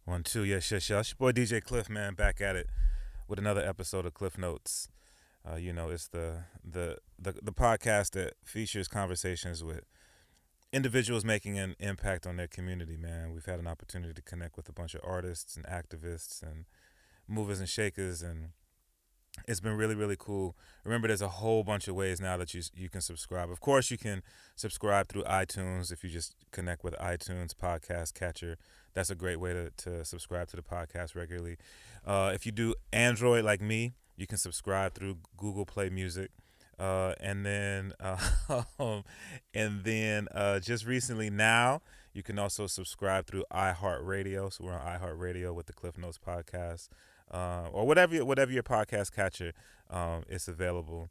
One, two, yes, yes, yes. It's your boy DJ Klyph, man, back at it with another episode of Klyph Notes. It's the podcast that features conversations with individuals making an impact on their community, man. We've had an opportunity to connect with a bunch of artists and activists and movers and shakers, and it's been really, really cool. Remember, there's a whole bunch of ways now that you can subscribe. Of course, you can subscribe through iTunes if you just connect with iTunes podcast catcher. That's a great way to subscribe to the podcast regularly. If you do Android like me, you can subscribe through Google Play Music. And then, just recently now, you can also subscribe through iHeartRadio. So we're on iHeartRadio with the Klyph Notes podcast, or whatever your podcast catcher, it's available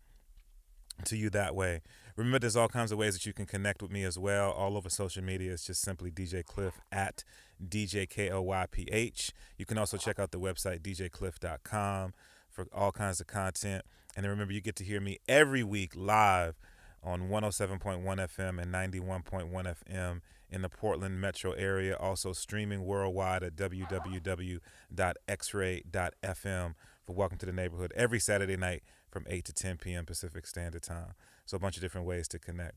to you that way. Remember, there's all kinds of ways that you can connect with me as well. All over social media, it's just simply DJ Klyph at DJKLYPH. You can also check out the website djklyph.com for all kinds of content. And then remember, you get to hear me every week live on 107.1 FM and 91.1 FM in the Portland metro area. Also streaming worldwide at www.xray.fm for Welcome to the Neighborhood every Saturday night from 8 to 10 p.m. Pacific Standard Time. So a bunch of different ways to connect.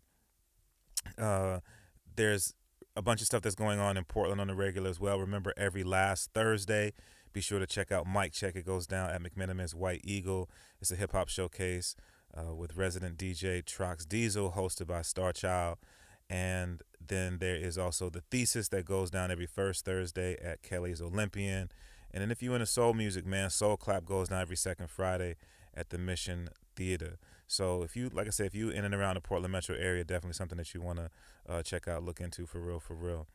There's a bunch of stuff that's going on in Portland on the regular as well. Remember, every last Thursday, be sure to check out Mic Check. It goes down at McMenamin's White Eagle. It's a hip-hop showcase with resident DJ Trox Diesel, hosted by Star Child. And then there is also The Thesis that goes down every first Thursday at Kelly's Olympian. And then if you're into soul music, man, Soul Clap goes down every second Friday at the Mission Theater. So if you, like I said, if you in and around the Portland metro area, definitely something that you want to check out, look into for real, for real.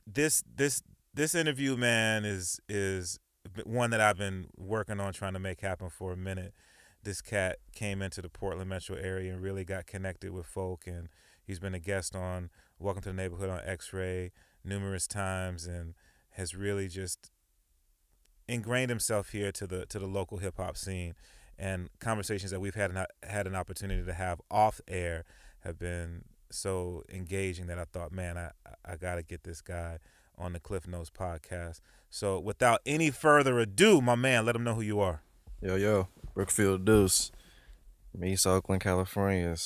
This interview, man, is one that I've been working on trying to make happen for a minute. This cat came into the Portland metro area and really got connected with folk, and he's been a guest on Welcome to the Neighborhood on X-Ray numerous times, and has really just ingrained himself here to the local hip hop scene. And conversations that we've had an opportunity to have off air have been so engaging that I thought, man, I gotta get this guy on the Klyph Notes podcast. So without any further ado, my man, let him know who you are. Yo, Brookfield Duece, from East Oakland, California /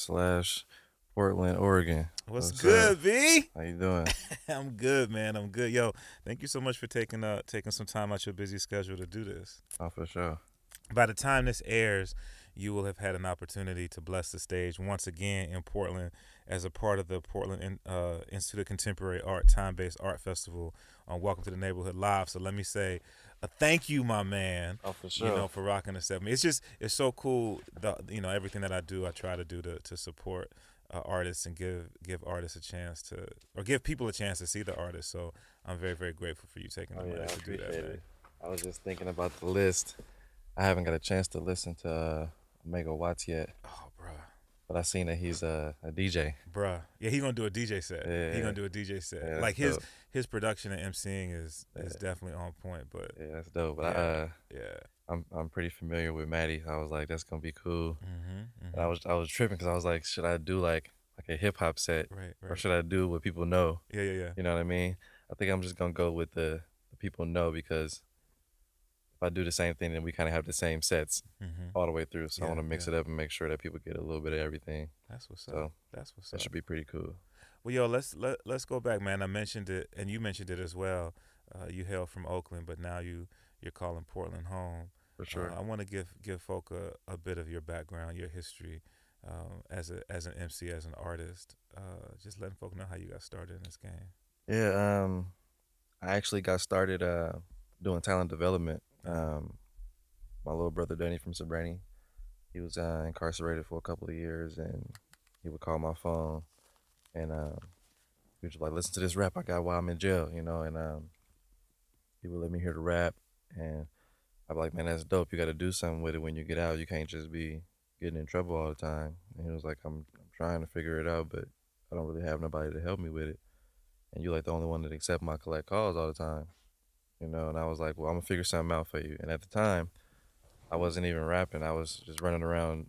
Portland, Oregon. What's good, up? V? How you doing? I'm good, man. I'm good. Yo, thank you so much for taking some time out your busy schedule to do this. Oh, for sure. By the time this airs, you will have had an opportunity to bless the stage once again in Portland as a part of the Portland Institute of Contemporary Art Time-Based Art Festival on Welcome to the Neighborhood Live. So let me say a thank you, my man. Oh, for sure. For rocking the set. It's so cool. Everything that I do, I try to do to support artists and give artists a chance to, or give people a chance to see the artist. So I'm very, very grateful for you taking the money to do that, man. It. I was just thinking about the list. I haven't got a chance to listen to Omega Watts yet. Oh, bruh. But I seen that he's a DJ. Bruh. Yeah, he's going to do a DJ set. Yeah. He's going to do a DJ set. Yeah, like his production and emceeing is definitely on point. But yeah, that's dope. But yeah. I'm pretty familiar with Maddie. I was like, that's gonna be cool. Mm-hmm. And I was tripping because I was like, should I do like a hip hop set, right. or should I do what people know? Yeah. You know what I mean? I think I'm just gonna go with the people know, because if I do the same thing, then we kind of have the same sets all the way through. So I want to mix it up and make sure that people get a little bit of everything. That's what's up. So That's what's up. That should be pretty cool. Well, yo, let's go back, man. I mentioned it, and you mentioned it as well. You hail from Oakland, but now you're calling Portland home. For sure. I want to give folk a bit of your background, your history, as an MC, as an artist. Just letting folk know how you got started in this game. Yeah. I actually got started doing talent development. My little brother Danny from Sobrani, he was incarcerated for a couple of years, and he would call my phone, and he was like, listen to this rap I got while I'm in jail, and he would let me hear the rap, and I'd be like, man, that's dope. You got to do something with it when you get out. You can't just be getting in trouble all the time. And he was like, I'm trying to figure it out, but I don't really have nobody to help me with it. And you're like the only one that accept my collect calls all the time. And I was like, well, I'm gonna figure something out for you. And at the time, I wasn't even rapping. I was just running around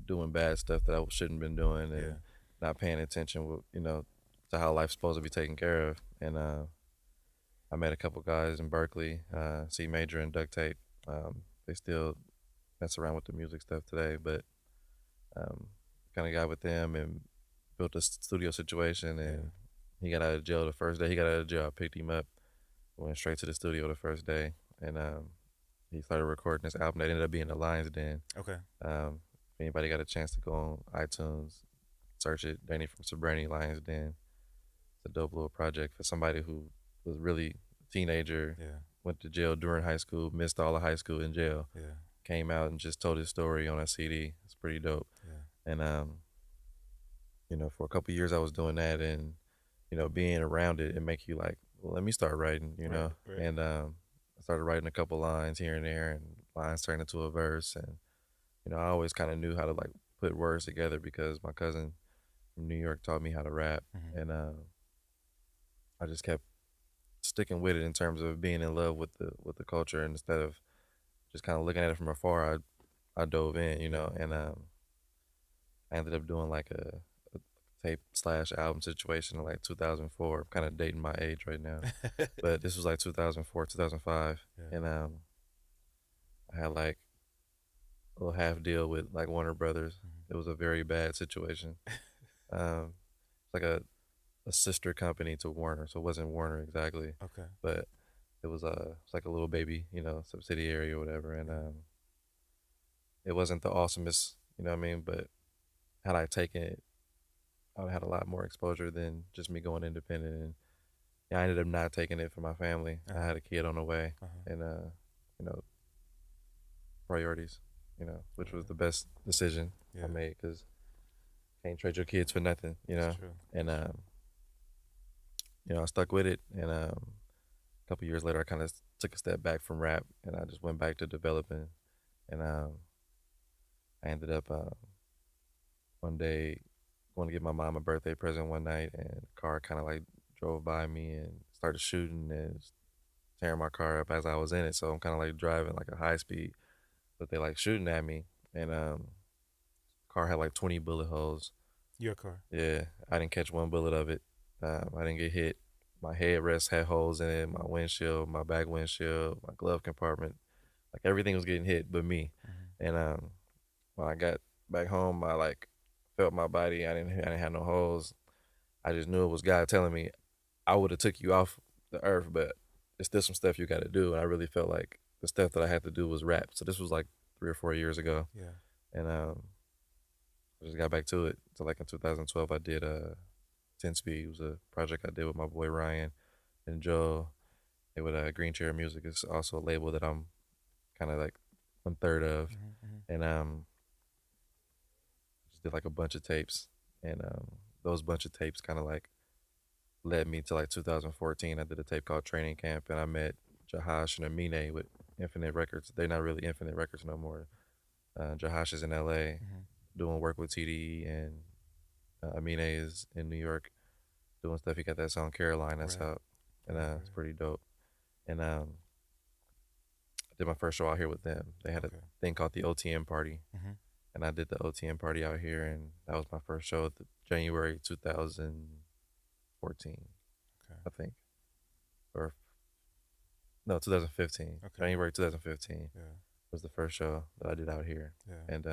doing bad stuff that I shouldn't have been doing, and not paying attention, to how life's supposed to be taken care of. And I met a couple guys in Berkeley, C major and duct tape. They still mess around with the music stuff today, but um, kind of got with them and built a studio situation. Yeah. And he got out of jail the first day. He got out of jail. I picked him up, went straight to the studio the first day, and he started recording this album that ended up being The Lion's Den. Okay. If anybody got a chance to go on iTunes, search it. Danny from Sobrani, Lion's Den. It's a dope little project for somebody who was really a teenager, Yeah. went to jail during high school, missed all of high school in jail, Yeah. came out and just told his story on a CD. It's pretty dope. Yeah. And for a couple years I was doing that, and being around it, it make you like, well, let me start writing, Right. Right. and I started writing a couple lines here and there, and lines turned into a verse, and I always kind of knew how to like put words together because my cousin from New York taught me how to rap, Mm-hmm. and I just kept sticking with it in terms of being in love with the culture, and instead of just kind of looking at it from afar, I dove in, and I ended up doing like a tape slash album situation in like 2004. I'm kind of dating my age right now, but this was like 2004, 2005, Yeah. and I had like a little half deal with like Warner Brothers. Mm-hmm. It was a very bad situation. It's like a sister company to Warner, so it wasn't Warner exactly, Okay. but it was it's like a little baby, subsidiary or whatever, and it wasn't the awesomest, you know what I mean. But had I taken it, I would have had a lot more exposure than just me going independent. And yeah, I ended up not taking it for my family. I had a kid on the way, Uh-huh. and you know, priorities, which was Yeah. the best decision Yeah. I made because can't trade your kids for nothing, It's true. and I stuck with it, and a couple years later, I kind of took a step back from rap, and I just went back to developing, and I ended up one day going to give my mom a birthday present one night, and a car kind of like drove by me and started shooting and tearing my car up as I was in it. So I'm kind of like driving like a high speed, but they like shooting at me, and car had like 20 bullet holes. Your car. Yeah, I didn't catch one bullet of it. I didn't get hit. My headrest had holes in it. My windshield, my back windshield, my glove compartment, like everything was getting hit but me. Mm-hmm. And when I got back home, I like felt my body. I didn't have no holes. I just knew it was God telling me I would have took you off the earth, but there's still some stuff you got to do. And I really felt like the stuff that I had to do was rap. So this was like 3 or 4 years ago, Yeah. and I just got back to it. So like in 2012, I did 10 Speed. It was a project I did with my boy Ryan and Joe. It with Green Chair Music. It's also a label that I'm kind of like 1/3 of, Mm-hmm. Mm-hmm. and just did like a bunch of tapes, and those bunch of tapes kind of like led me to like 2014. I did a tape called Training Camp, and I met Jahash and Amine with Infinite Records. They're not really Infinite Records no more. Jahash is in LA Mm-hmm. doing work with TDE, and Amine is in New York doing stuff. He got that song Caroline that's Right. out, and Right. it's pretty dope. And I did my first show out here with them. They had Okay. a thing called the OTM party, Mm-hmm. and I did the OTM party out here, and that was my first show at the January 2014, Okay. I think, or no, 2015. Okay. January 2015 Yeah. was the first show that I did out here, Yeah. and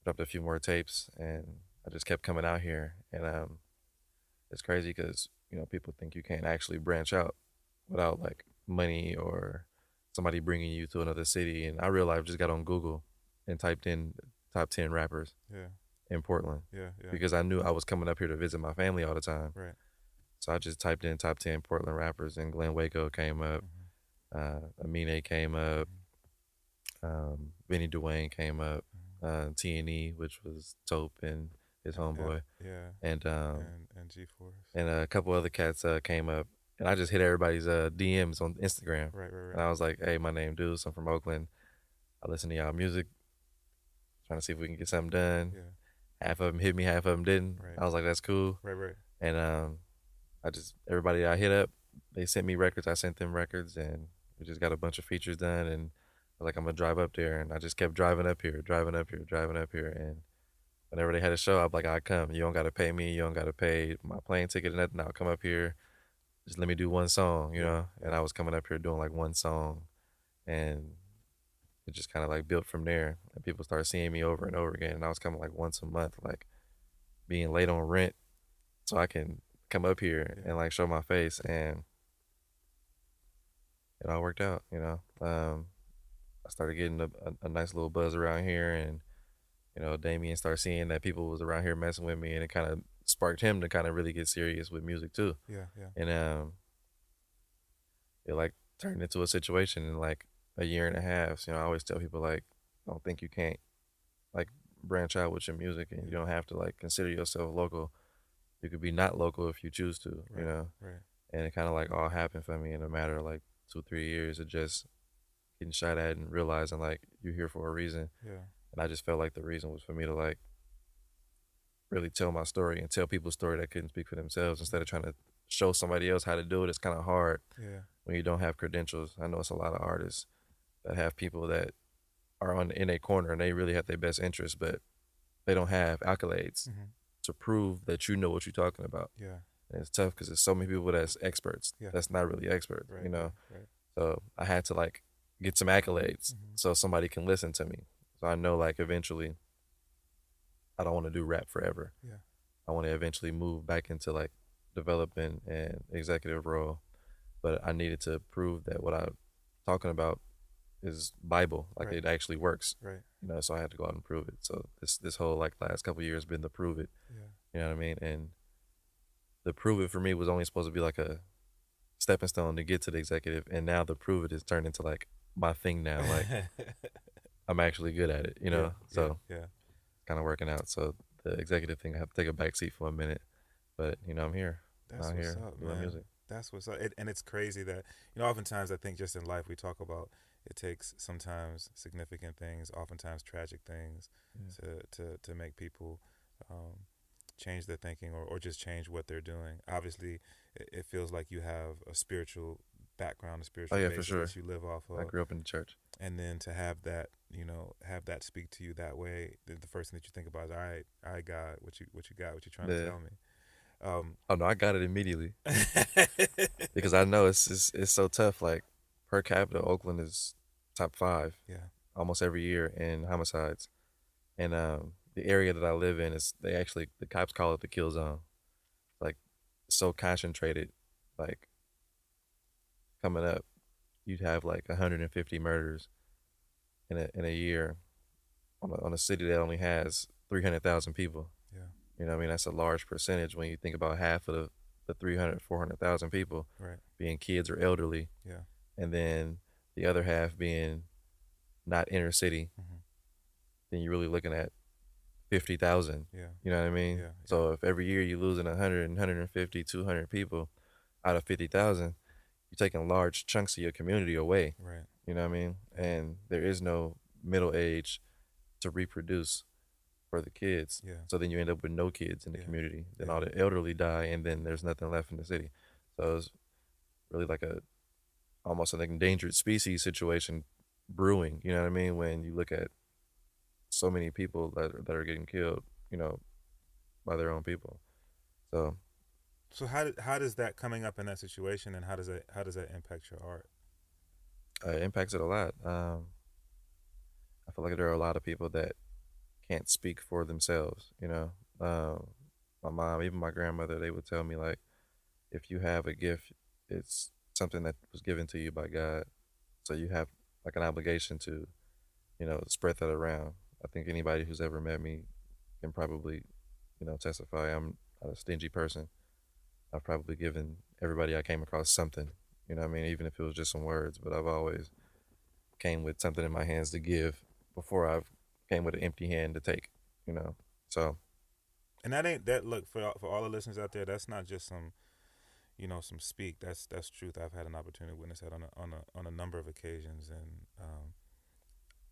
dropped a few more tapes, and I just kept coming out here, and it's crazy because people think you can't actually branch out without like money or somebody bringing you to another city, and I realized I just got on Google and typed in top 10 rappers Yeah. in Portland Yeah. Yeah. because I knew I was coming up here to visit my family all the time. Right. So I just typed in top 10 Portland rappers, and Glenn Waco came up, Mm-hmm. Amine came up, Vinny Dwayne came up, Mm-hmm. T&E, which was Tope and his homeboy, Yeah. and And G Force. and a couple other cats came up, and I just hit everybody's DMs on Instagram, Right. Right. and Right. I was like, "Hey, my name Duece. I'm from Oakland. I listen to y'all music, trying to see if we can get something done." Yeah. Half of them hit me, half of them didn't. Right. I was like, "That's cool," Right. Right. and I just everybody I hit up, they sent me records. I sent them records, and we just got a bunch of features done. And I was like, I'm gonna drive up there, and I just kept driving up here, driving up here, driving up here, and whenever they had a show, I'm like, I come. You don't gotta pay me. You don't gotta pay my plane ticket or nothing. I'll come up here. just let me do one song, you Yeah, know. And yeah, I was coming up here doing like one song, and it just kind of like built from there. And people started seeing me over and over again. And I was coming like once a month, like being late on rent, so I can come up here yeah, and like show my face, and it all worked out, you know. I started getting a nice little buzz around here, and Damien started seeing that people was around here messing with me, and it kind of sparked him to kind of really get serious with music too. yeah, yeah. And it like turned into a situation in like a year and a half. So, I always tell people like, don't think you can't like branch out with your music, and you Yeah. don't have to like consider yourself local. You could be not local if you choose to, Right, right. And it kind of like all happened for me in a matter of like 2 3 years of just getting shot at and realizing like you're here for a reason. Yeah, And I just felt like the reason was for me to like really tell my story and tell people a story that couldn't speak for themselves instead of trying to show somebody else how to do it. It's kind of hard yeah, when you don't have credentials. I know it's a lot of artists that have people that are on in a corner and they really have their best interest, but they don't have accolades mm-hmm. to prove that you know what you're talking about. Yeah, And it's tough because there's so many people that's experts yeah. that's not really experts, Right, you know. right, right. So I had to like get some accolades Mm-hmm. so somebody can listen to me. So I know like eventually I don't want to do rap forever. Yeah, I want to eventually move back into like development and executive role, but I needed to prove that what I'm talking about is Bible, like right, it actually works. right. So I had to go out and prove it. So this whole like last couple of years been the prove it. Yeah, You know what I mean? And the prove it for me was only supposed to be like a stepping stone to get to the executive, and now the prove it is turned into like my thing now. Like I'm actually good at it, yeah, yeah, So yeah. kind of working out. So the executive thing, I have to take a back seat for a minute, but I'm here, That's out what's here up, doing man. music. That's what's up. And it's crazy that, oftentimes I think just in life we talk about it takes sometimes significant things, oftentimes tragic things Yeah. to make people change their thinking or just change what they're doing. Obviously, it feels like you have a spiritual background, a Oh spiritual yeah, for basis sure. that you live off I of. grew up in the church. And then to have that, have that speak to you that way, the first thing that you think about is, all right, God, what you got, what you trying to Yeah. tell me. Um, Oh no, I got it immediately because I know it's so tough. Like per capita, Oakland is top 5 yeah, almost every year in homicides, and the area that I live in is the cops call it the kill zone. Like so concentrated, like coming up, you'd have like 150 murders in a year on a city that only has 300,000 people. yeah, You know what I mean? That's a large percentage when you think about half of the 300, 400,000 people right, being kids or elderly, yeah, and then the other half being not inner city. mm-hmm. Then you're really looking at 50,000. Yeah, You know what I mean? yeah, yeah, So if every year you're losing 100, 150, 200 people out of 50,000, you're taking large chunks of your community away. right, You know what I mean? yeah, And there is no middle age to reproduce for the kids. yeah, So then you end up with no kids in the yeah, community. Then yeah, all the elderly die, and then there's nothing left in the city. So it's really like a almost an endangered species situation brewing. You know what I mean? When you look at so many people that are getting killed, by their own people. So So how does that coming up in that situation, and how does that impact your art? it impacts it a lot. I feel like there are a lot of people that can't speak for themselves. My mom, even my grandmother, they would tell me like, if you have a gift, it's something that was given to you by God. So you have like an obligation to, spread that around. I think anybody who's ever met me can probably, testify. I'm not a stingy person. I've probably given everybody I came across something. You know what I mean? Even if it was just some words, but I've always came with something in my hands to give before I've came with an empty hand to take. You know, so And that ain't that look for all the listeners out there. That's not just some some speak. That's truth. I've had an opportunity to witness that on a number of occasions, and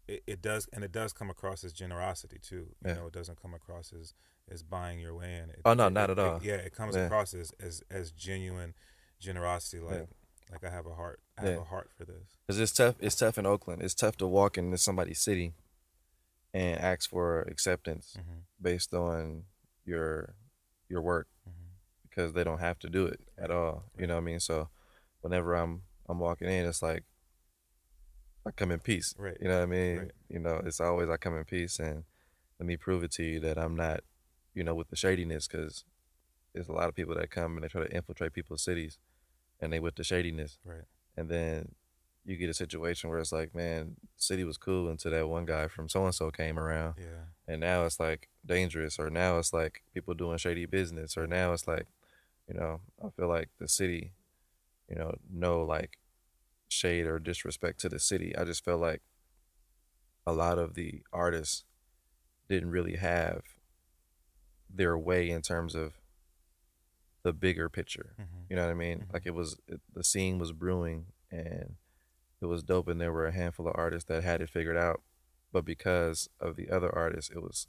it does come across as generosity too. yeah. It doesn't come across as buying your way in. Oh no, not at all. Yeah, it comes Yeah, across as genuine generosity. yeah, Like I have a heart. I have yeah. a heart for this. Cause it's tough. It's tough in Oakland. It's tough to walk into somebody's city and ask for acceptance Mm-hmm. based on your work, Mm-hmm. because they don't have to do it at all. You know what I mean? So whenever I'm walking in, it's like I come in peace. Right. You know what I mean? Right. You know, it's always I come in peace, and let me prove it to you that I'm not, you know, with the shadiness, because there's a lot of people that come and they try to infiltrate people's cities, and they with the shadiness, Right. and then you get a situation where it's like, man, the city was cool until that one guy from so and so came around, Yeah. and now it's like dangerous, or now it's like people doing shady business, or now it's like, you know, I feel like the city, you know, no like shade or disrespect to the city. I just felt like a lot of the artists didn't really have their way in terms of the bigger picture. Mm-hmm. You know what I mean? Mm-hmm. Like the scene was brewing and it was dope, and there were a handful of artists that had it figured out, but because of the other artists, it was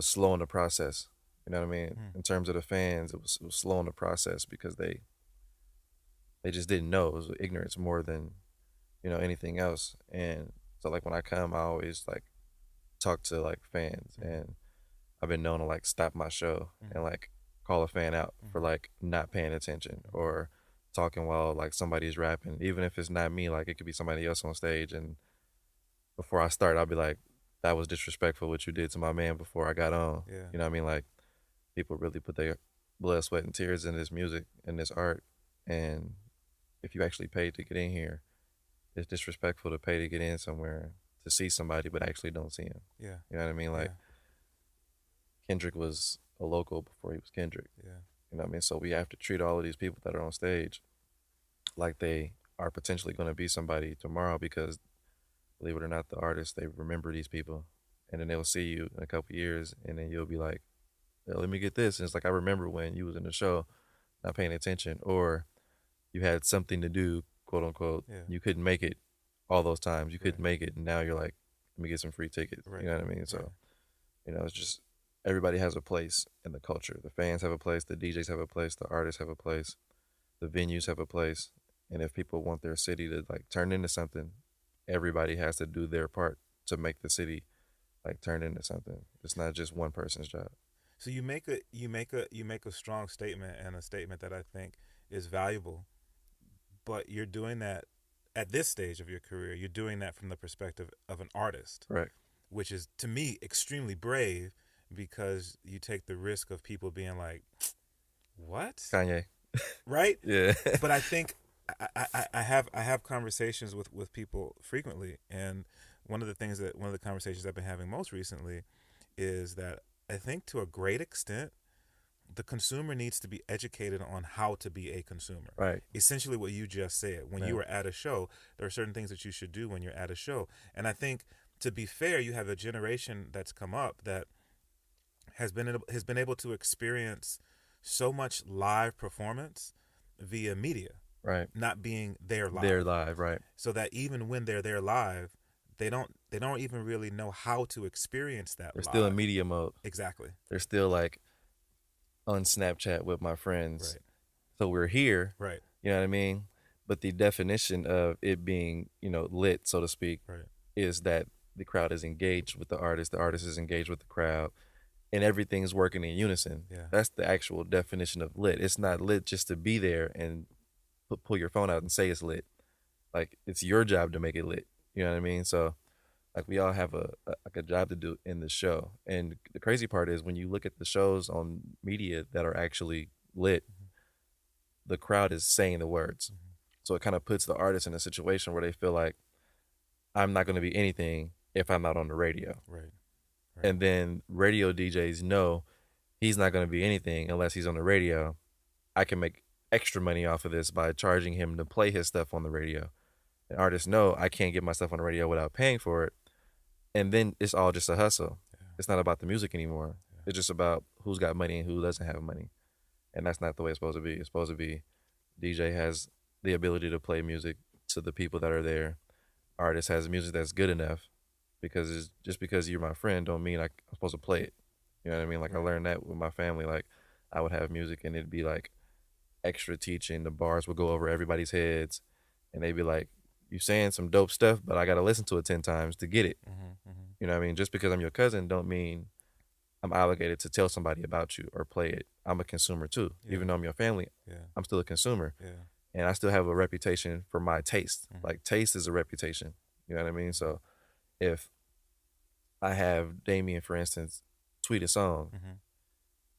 slow in the process. You know what I mean? Mm. In terms of the fans, it was slow in the process because they just didn't know. It was ignorance more than, you know, anything else. And so like when I come, I always like talk to like fans, and I've been known to like stop my show and like call a fan out for like not paying attention or talking while like somebody's rapping, even if it's not me. Like it could be somebody else on stage, and before I start, I'll be like, "That was disrespectful what you did to my man before I got on." Yeah. You know what I mean? Like people really put their blood, sweat, and tears in this music and this art, and if you actually paid to get in here, it's disrespectful to pay to get in somewhere to see somebody but actually don't see him. Yeah. You know what I mean? Like Kendrick was a local before he was Kendrick. Yeah. You know what I mean? So we have to treat all of these people that are on stage like they are potentially going to be somebody tomorrow, because believe it or not, the artists, they remember these people, and then they'll see you in a couple years, and then you'll be like, "Yeah, let me get this." And it's like, I remember when you was in the show not paying attention, or you had something to do, quote unquote. Yeah. You couldn't make it all those times. You couldn't Right. make it, and now you're like, let me get some free tickets. Right. You know what I mean? So, Right. you know, it's just everybody has a place in the culture. The fans have a place, the DJs have a place, the artists have a place, the venues have a place. And if people want their city to like turn into something, everybody has to do their part to make the city like turn into something. It's not just one person's job. So you make a strong statement, and a statement that I think is valuable, but you're doing that at this stage of your career. You're doing that from the perspective of an artist, Right. which is to me extremely brave, because you take the risk of people being like, "What?" Kanye. Right? Yeah. But I think I have conversations with people frequently, and one of the conversations I've been having most recently is that I think to a great extent the consumer needs to be educated on how to be a consumer. Right. Essentially what you just said. When you Yeah. are at a show, there are certain things that you should do when you're at a show. And I think, to be fair, you have a generation that's come up that has been able to experience so much live performance via media, Right. not being there live. They're live. Right. So that even when they're there live, they don't even really know how to experience that They're live. still in media mode. Exactly. They're still like on Snapchat with my friends. Right. So we're here. Right. You know what I mean? But the definition of it being, you know, lit, so to speak, Right. is that the crowd is engaged with the artist is engaged with the crowd, and everything's working in unison. Yeah. That's the actual definition of lit. It's not lit just to be there and pull your phone out and say it's lit. Like it's your job to make it lit. You know what I mean? So like we all have a job to do in the show. And the crazy part is when you look at the shows on media that are actually lit, the crowd is saying the words. So it kind of puts the artist in a situation where they feel like I'm not going to be anything if I'm not on the radio. Right. And then radio DJs know he's not going to be anything unless he's on the radio. I can make extra money off of this by charging him to play his stuff on the radio. And artists know I can't get my stuff on the radio without paying for it. And then it's all just a hustle. Yeah. It's not about the music anymore. Yeah. It's just about who's got money and who doesn't have money. And that's not the way it's supposed to be. It's supposed to be DJ has the ability to play music to the people that are there. Artist has music that's good enough, because it's just because you're my friend don't mean I'm supposed to play it. You know what I mean? Like I learned that with my family. Like I would have music and it'd be like extra teaching. The bars would go over everybody's heads, and they'd be like, "You saying some dope stuff, but I gotta listen to it 10 times to get it." Mm-hmm. Mm-hmm. You know what I mean? Just because I'm your cousin don't mean I'm obligated to tell somebody about you or play it. I'm a consumer too. Yeah. Even though I'm your family, Yeah. I'm still a consumer. Yeah. And I still have a reputation for my taste. Mhm. Like taste is a reputation. You know what I mean? So if I have Damien, for instance, tweet a song, Mhm.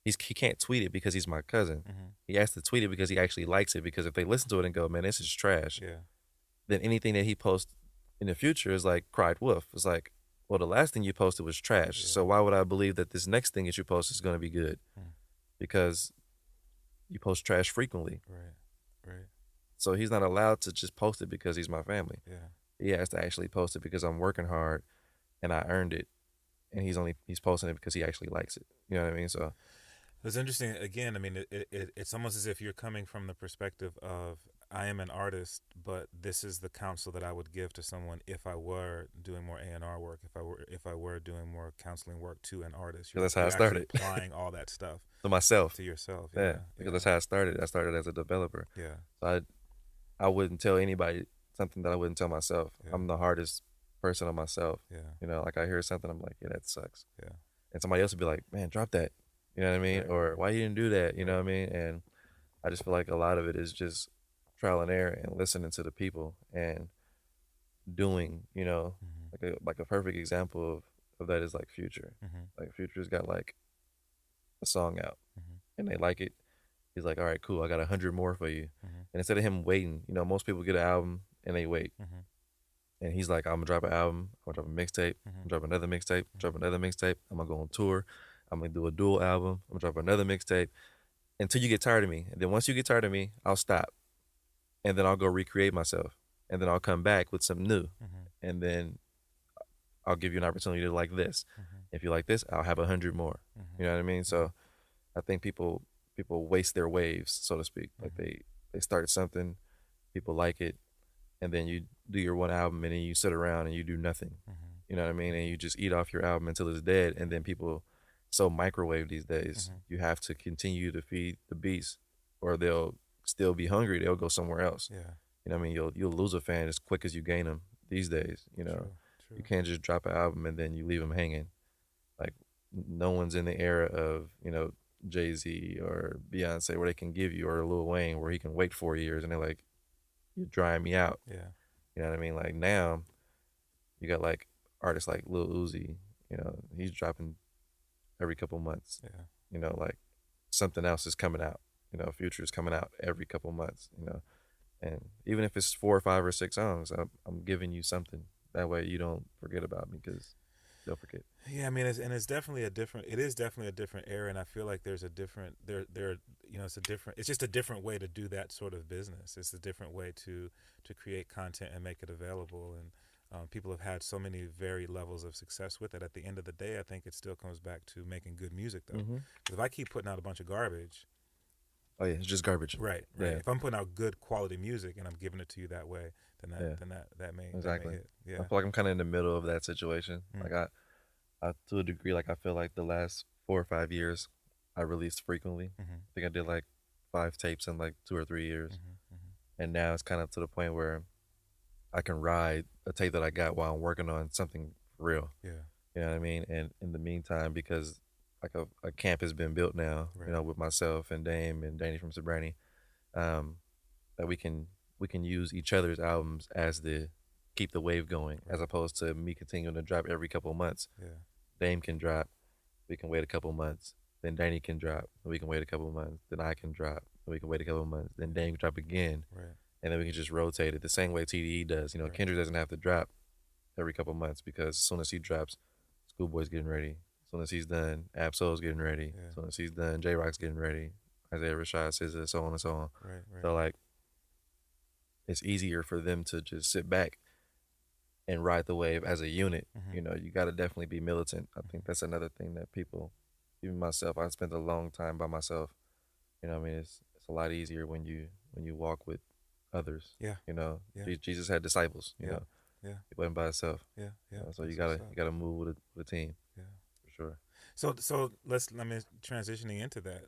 he can't tweet it because he's my cousin. Mhm. He has to tweet it because he actually likes it. Because if they listen to it and go, man, this is trash, Yeah. then anything that he posts in the future is like cried wolf. It's like, well, the last thing you posted was trash. Yeah. So why would I believe that this next thing that you post is going to be good? Mm. Because you post trash frequently. Right. Right. So he's not allowed to just post it because he's my family. Yeah. He has to actually post it because I'm working hard and I earned it. And he's posting it because he actually likes it. You know what I mean? So It's interesting. Again, I mean, it's almost as if you're coming from the perspective of I am an artist, but this is the counsel that I would give to someone if I were doing more A&R work, if I were doing more counseling work to an artist. that's how you're I started. applying all that stuff to myself. to yourself. Yeah. Because that's how I started. I started as a developer. Yeah. So I wouldn't tell anybody something that I wouldn't tell myself. Yeah. I'm the hardest person on myself. Yeah. You know, like I hear something, I'm like, yeah, that sucks. Yeah. And somebody else would be like, man, drop that. You know what I mean? Right. Or why you didn't do that? You know what I mean? And I just feel like a lot of it is just trial and error and listening to the people and doing, you know, Mhm. like a perfect example of that is like Future. Mhm. Like Future's got like a song out Mhm. and they like it. He's like, all right, cool, I got 100 more for you. Mhm. And instead of him waiting, you know, most people get an album and they wait. Mhm. And he's like, I'm gonna drop an album, I'm gonna drop a mixtape, I'm Mhm. gonna drop another mixtape, drop another mixtape, I'm gonna go on tour, I'm gonna do a dual album, I'm gonna drop another mixtape until you get tired of me. And then once you get tired of me, I'll stop. And then I'll go recreate myself. And then I'll come back with some new. Mhm. And then I'll give you an opportunity to like this. Mhm. If you like this, I'll have 100 more. Mhm. You know what I mean? So I think people waste their waves, so to speak. Like they start something, people like it, and then you do your one album and then you sit around and you do nothing. Mhm. You know what I mean? And you just eat off your album until it's dead. And then people so microwave these days. Mhm. You have to continue to feed the beast, or they'll still be hungry. They'll go somewhere else. Yeah. You know what I mean? You'll lose a fan as quick as you gain them these days. You know, True. True. you can't just drop an album and then you leave them hanging. Like no one's in the era of Jay-Z or Beyonce where they can give you, or Lil Wayne where he can wait 4 years and they're like, you're drying me out. Yeah. You know what I mean? Like now, you got like artists like Lil Uzi. You know, he's dropping every couple months. Yeah. You know, like something else is coming out. You know, Future is coming out every couple months. You know, and even if it's 4 or 5 or 6 songs, I'm giving you something. That way you don't forget about me, because they'll forget. Yeah, I mean, it's definitely a different. It is definitely a different era, and I feel like there's a different. It's a different. It's just a different way to do that sort of business. It's a different way to create content and make it available, and people have had so many varied levels of success with it. At the end of the day, I think it still comes back to making good music, though. Mm-hmm. If I keep putting out a bunch of garbage, Oh yeah, it's just garbage. right. Yeah. If I'm putting out good quality music and I'm giving it to you that way, then that may Exactly. hit. I Yeah. feel like I'm kind of in the middle of that situation. Mm. Like I to a degree, like I feel like the last 4 or 5 years, I released frequently. Mm-hmm. I think I did like 5 tapes in like 2 or 3 years, Mm-hmm. and now it's kind of to the point where I can ride a tape that I got while I'm working on something for real. Yeah. You know what I mean? And in the meantime, because like a camp has been built now, Right. you know, with myself and Dame and Danny from Sobrani, that we can use each other's albums as the keep the wave going, Right. as opposed to me continuing to drop every couple of months. Yeah. Dame can drop, we can wait a couple of months. Then Danny can drop, we can wait a couple of months. Then I can drop, we can wait a couple of months. Then Dame can drop again, Right. and then we can just rotate it the same way TDE does. You know, Right. Kendrick doesn't have to drop every couple of months, because as soon as he drops, Schoolboy's getting ready. As soon as he's done, Absol's getting ready. Yeah. As soon as he's done, J Rock's getting ready. Isaiah Rashad, SZA, so on and so on. Right. Right. So like, it's easier for them to just sit back and ride the wave as a unit. Mhm. You know, you got to definitely be militant. I think that's another thing that people, even myself, I spent a long time by myself. You know, what I mean, it's a lot easier when you walk with others. Yeah. You know, Yeah. Jesus had disciples. You Yeah. know, Yeah. he wasn't by himself. Yeah. Yeah. You know, so That's you what's up. gotta move with a team. Yeah. For sure. So let me transitioning into that.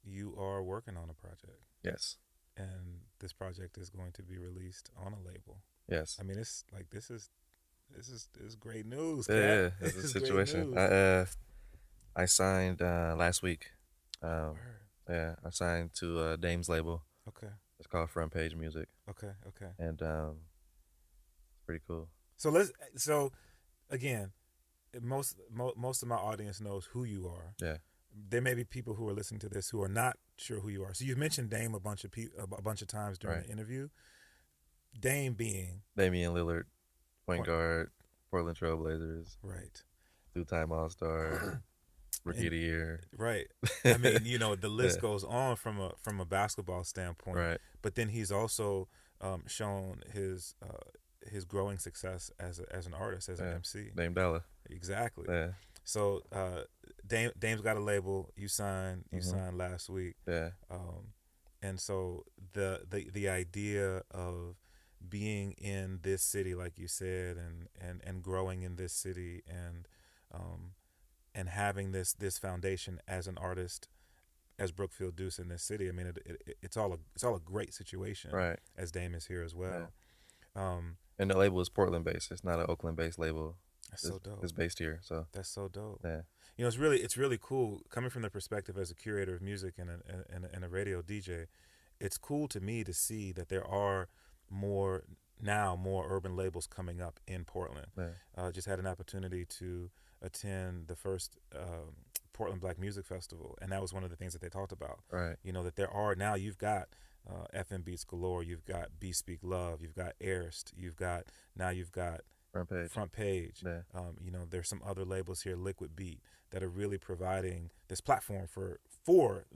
You are working on a project, Yes. and this project is going to be released on a label. Yes. I mean, it's like this is This is great news, Yeah, Cat. yeah, This it's a is great situation. news. I signed last week. Um, Word. yeah, I signed to Dame's label. Okay. It's called Front Page Music, Okay. Okay. and it's pretty cool. So let's. So again, most of my audience knows who you are. Yeah, There may be people who are listening to this who are not sure who you are. So you've mentioned Dame a bunch of times during right. the interview. Dame being Damian Lillard, point point guard, Portland Trailblazers, right, two-time All-Star, Rookie and of the Year. right. I mean, the Yeah, list goes on from a basketball standpoint, right. but then he's also shown his growing success as an artist, as an Yeah, MC. Dame Dollar. Exactly. Yeah, So Dame's got a label. You signed. You hmm signed last week. yeah, Um, and so the idea of being in this city, like you said, and growing in this city, um, and having this foundation as an artist, as Brookfield Duece in this city. I mean, it's all a great situation, right. as Dame is here as Yeah, well. Um, and the label is Portland-based. It's not an Oakland-based label. that's It's, so dope. it's based here. So That's so dope. yeah, It's really cool coming from the perspective as a curator of music and a radio DJ. It's cool to me to see that there are more more urban labels coming up in Portland. yeah, Just had an opportunity to attend the first Portland Black Music Festival, and that was one of the things that they talked about. right. That there are now, you've got FM Beats Galore, you've got Be Speak Love, you've got Airst, you've got Front page. Front Page. Yeah, There's some other labels here, Liquid Beat, that are really providing this platform for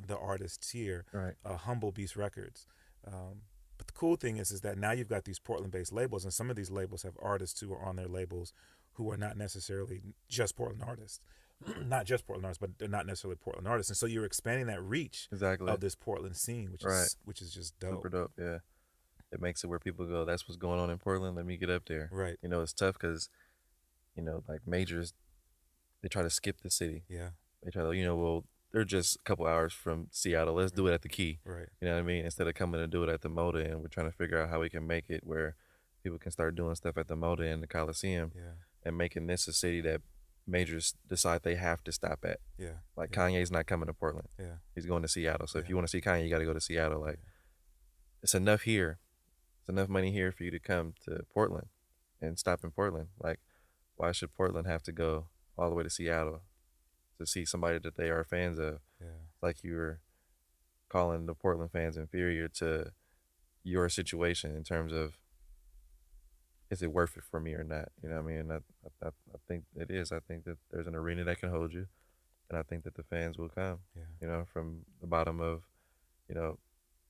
the artists here. right. Humble Beast Records. But the cool thing is that now you've got these Portland-based labels, and some of these labels have artists who are on their labels who are not necessarily just Portland artists, not just Portland artists, but they're not necessarily Portland artists, and so you're expanding that reach Exactly. of this Portland scene, which Right. is just dope. Super dope. Yeah, it makes it where people go. That's what's going on in Portland. Let me get up there. Right. It's tough because like majors, they try to skip the city. Yeah. They try to, well, they're just a couple hours from Seattle. Let's do it at the Key. Right. You know what I mean? Instead of coming to do it at the Moda, and we're trying to figure out how we can make it where people can start doing stuff at the Moda and the Coliseum, Yeah. and making this a city that majors decide they have to stop at. Yeah. Like Yeah. Kanye's not coming to Portland. Yeah. He's going to Seattle. So if Yeah. you want to see Kanye, you got to go to Seattle. Like, Yeah. it's enough here. It's enough money here for you to come to Portland and stop in Portland. Like, why should Portland have to go all the way to Seattle to see somebody that they are fans of? Yeah. Like, you're calling the Portland fans inferior to your situation in terms of, is it worth it for me or not? You know what I mean? I think it is. I think that there's an arena that can hold you, and I think that the fans will come. Yeah. From the bottom of,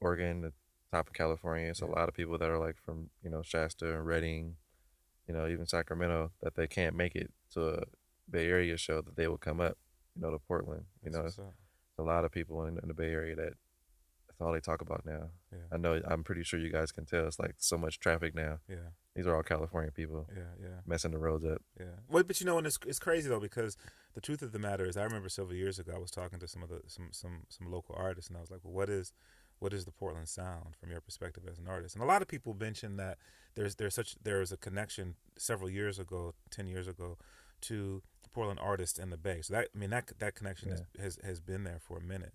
Oregon, the top of California. It's a Yeah. lot of people that are like from Shasta and Redding, even Sacramento, that they can't make it to a Bay Area show, that they will come up, to Portland. That's It's what's up. a lot of people in the Bay Area that's all they talk about now. Yeah. I know, I'm pretty sure you guys can tell. It's like so much traffic now. Yeah. These are all California people Yeah. Yeah. messing the roads up. Yeah. Well, but and it's crazy though, because the truth of the matter is, I remember several years ago I was talking to some local artists, and I was like, well, what is the Portland sound from your perspective as an artist? And a lot of people mention that there's a connection several years ago, 10 years ago, to Portland artists and the Bay. So that connection Yeah. has been there for a minute.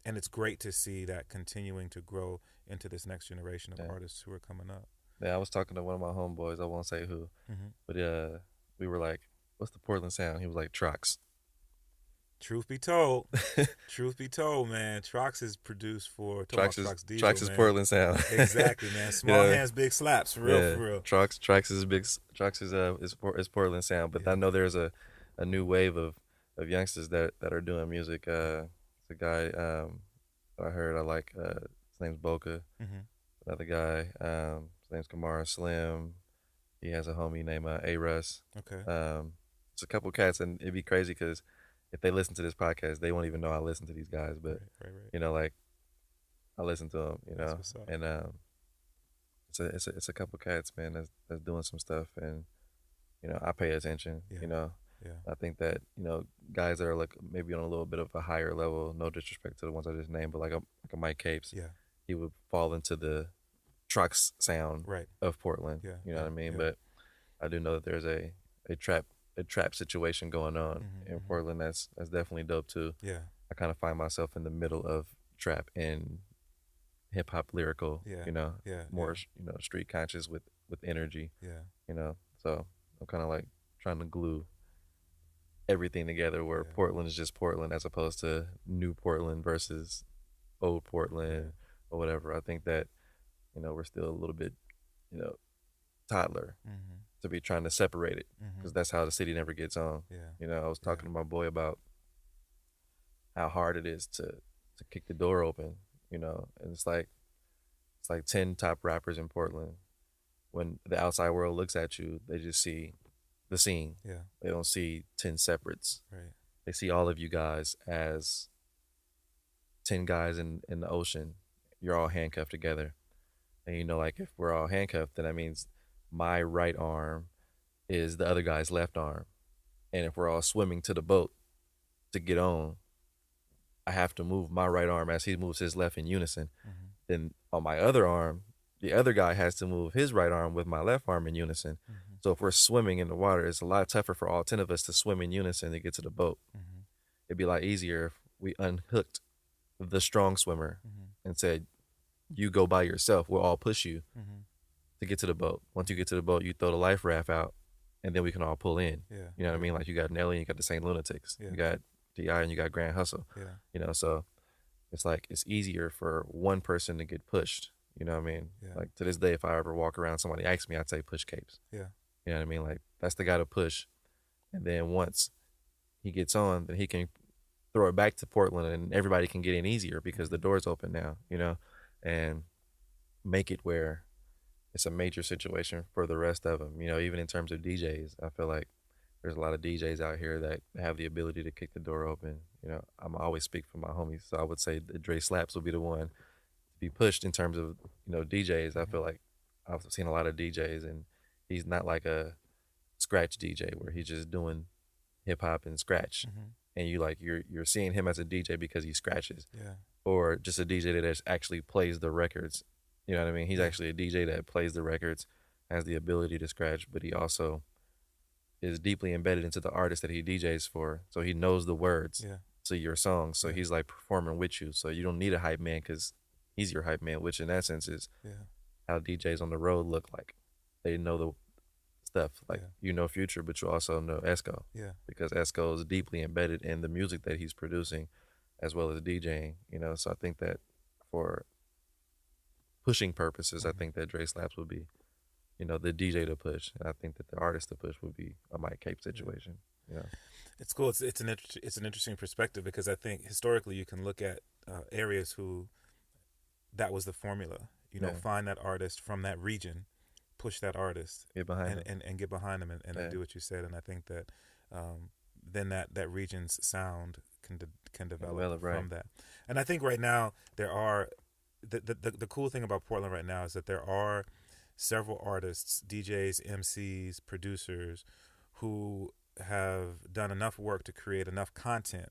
And it's great to see that continuing to grow into this next generation of Yeah. artists who are coming up. Yeah, I was talking to one of my homeboys. I won't say who, Mm-hmm. but we were like, "What's the Portland sound?" He was like, "Trucks." Truth be told, man, Trox is produced for Trucks Trox Diesel, Trucks is man. Portland sound. Exactly, man. Small Yeah. hands, big slaps, for real, Yeah. for real. Trucks is big. Trucks is Portland sound. But Yeah. I know there's a new wave of youngsters that are doing music. It's a guy I heard I like. His name's Boca. Mm-hmm. Another guy. His name's Kamara Slim. He has a homie named A Russ. Okay. It's a couple cats, and it'd be crazy because if they listen to this podcast, they won't even know I listen to these guys. But Right. like, I listen to them. That's what's up. And it's a couple cats, man, that's doing some stuff, and I pay attention. Yeah. Yeah. I think that guys that are like maybe on a little bit of a higher level, no disrespect to the ones I just named, but like a Mike Capes, Yeah. he would fall into the trucks sound Right. of Portland. Yeah, You know what I mean? yeah. But I do know that there's a trap a trap situation going on in Mm-hmm. Portland. That's definitely dope too. Yeah. I kind of find myself in the middle of trap and hip hop lyrical, Yeah. Yeah. more Yeah. street conscious with energy, Yeah. So I'm kind of like trying to glue everything together where Yeah. Portland is just Portland as opposed to new Portland versus old Yeah. Portland or whatever. I think that we're still a little bit you know toddler Mm-hmm. to be trying to separate it Mm-hmm. because that's how the city never gets on. Yeah. I was Yeah. talking to my boy about how hard it is to kick the door open, and it's like 10 top rappers in Portland. When the outside world looks at you, they just see the scene. Yeah. They don't see 10 separates. Right. They see all of you guys as 10 guys in the ocean. You're all handcuffed together. And like if we're all handcuffed, then that means my right arm is the other guy's left arm. And if we're all swimming to the boat to get on, I have to move my right arm as he moves his left in unison. Mm-hmm. Then on my other arm, the other guy has to move his right arm with my left arm in unison. Mm-hmm. So if we're swimming in the water, it's a lot tougher for all 10 of us to swim in unison to get to the boat. Mm-hmm. It'd be a lot easier if we unhooked the strong swimmer Mm-hmm. and said, "You go by yourself. We'll all push you Mm-hmm. to get to the boat. Once you get to the boat, you throw the life raft out, and then we can all pull in." Yeah. You know what I mean? Like you got Nelly and you got the Saint Lunatics. Yeah. You got T.I. and you got Grand Hustle. Yeah. So it's like it's easier for one person to get pushed. You know what I mean? Yeah. Like to this day, if I ever walk around, somebody asks me, I'd say push capes. Yeah. You know what I mean? Like that's the guy to push. And then once he gets on, then he can throw it back to Portland and everybody can get in easier because the door's open now, and make it where it's a major situation for the rest of them. Even in terms of DJs, I feel like there's a lot of DJs out here that have the ability to kick the door open. I'm always speak for my homies, so I would say that Dre Slaps will be the one to be pushed in terms of DJs. I feel like I've seen a lot of DJs, and he's not like a scratch DJ where he's just doing hip hop and scratch, Mm-hmm. and you're seeing him as a DJ because he scratches, Yeah. or just a DJ that actually plays the records. You know what I mean? He's Yeah. actually a DJ that plays the records, has the ability to scratch, but he also is deeply embedded into the artist that he DJs for, so he knows the words Yeah. to your songs. So Yeah. he's like performing with you. So you don't need a hype man because he's your hype man, which in that sense is Yeah. how DJs on the road look like. They know the stuff like Future, but you also know Esco Yeah. because Esco is deeply embedded in the music that he's producing, as well as DJing. So I think that for pushing purposes, I think that Dre Slaps would be, the DJ to push, and I think that the artist to push would be a Mike Cape situation. It's cool. It's an interesting perspective because I think historically you can look at areas who that was the formula. Find that artist from that region, push that artist, Get behind him. and get behind them and do what you said. And I think that then that region's sound can develop right. from that. And I think right now there are the cool thing about Portland right now is that there are several artists, DJs, MCs, producers who have done enough work to create enough content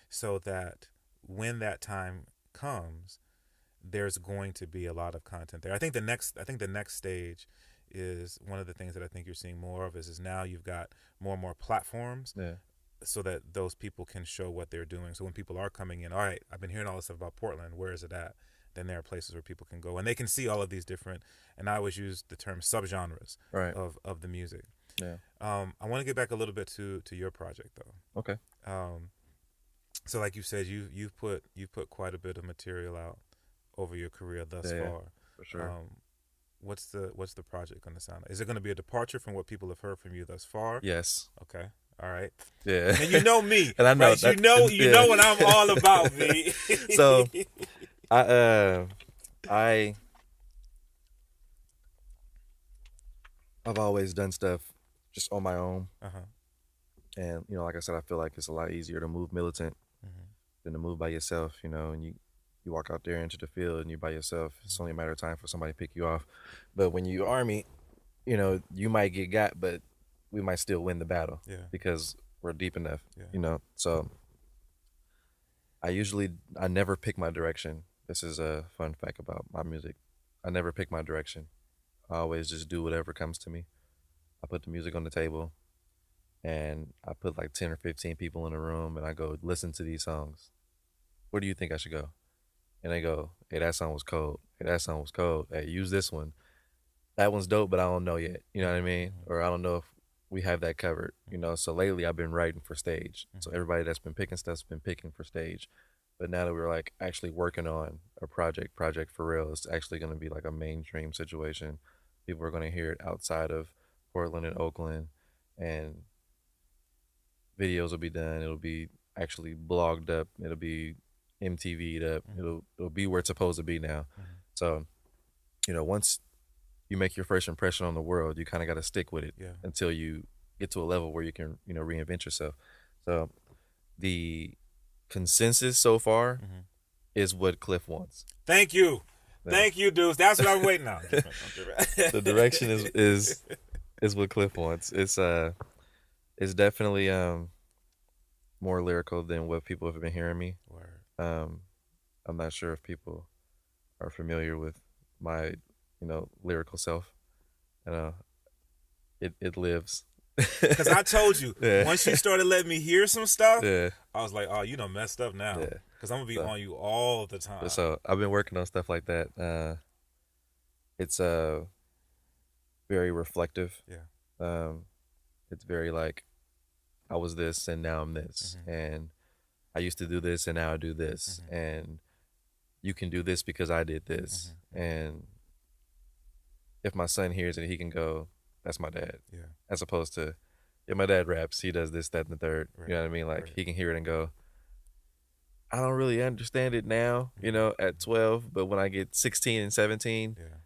so that when that time comes, there's going to be a lot of content there. I think the next stage is one of the things that I think you're seeing more of is now you've got more and more platforms so that those people can show what they're doing. So when people are coming in, all right, I've been hearing all this stuff about Portland, where is it at? Then there are places where people can go and they can see all of these different, and I always use the term subgenres of the music. Yeah. I want to get back a little bit to your project though. Okay. So like you said, you've put quite a bit of material out over your career thus far. For sure. What's the project going to sound like? Is it going to be a departure from what people have heard from you thus far? Yes. Okay. All right. Yeah. And you know me. And I know right? that, you know what I'm all about, V. So I've always done stuff just on my own. And like I said, I feel like it's a lot easier to move militant than to move by yourself, and you walk out there into the field and you're by yourself. It's only a matter of time for somebody to pick you off. But when you army, you might get got, but we might still win the battle because we're deep enough, So I never pick my direction. This is a fun fact about my music. I never pick my direction. I always just do whatever comes to me. I put the music on the table, and I put like 10 or 15 people in a room, and I go, listen to these songs. Where do you think I should go? And they go, hey, that song was cold. Hey, that song was cold. Hey, use this one. That one's dope, but I don't know yet. You know what I mean? Mhm. Or I don't know if we have that covered. You know, so lately I've been writing for stage. So Mhm. everybody that's been picking stuff's been picking for stage. But now that we're like actually working on a project for real, it's actually going to be like a mainstream situation. People are going to hear it outside of Portland and Oakland, and videos will be done. It'll be actually blogged up. It'll be MTV'd up. Mhm. It'll be where it's supposed to be now. Mhm. So, once you make your first impression on the world, you kind of got to stick with it Yeah. until you get to a level where you can, reinvent yourself. So the consensus so far Mhm. is what Klyph wants. Thank you. Yeah. Thank you, Duece. That's what I'm waiting on. The direction is what Klyph wants. It's definitely more lyrical than what people have been hearing me. Word. I'm not sure if people are familiar with my, lyrical self. You know, it lives. Because I told you, Yeah. once you started letting me hear some stuff, Yeah. I was like, oh, you done messed up now. Yeah. Because I'm going to be So- on you all the time. So I've been working on stuff like that. It's very reflective. Yeah. It's very like I was this and now I'm this, Mhm. and I used to do this and now I do this, Mhm. and you can do this because I did this, Mhm. and if my son hears it, he can go, "That's my dad," Yeah. as opposed to, "Yeah, my dad raps. He does this, that, and the third." Right. You know what I mean? Like Right. he can hear it and go, "I don't really understand it now." At 12, but when I get 16 and 17, Yeah.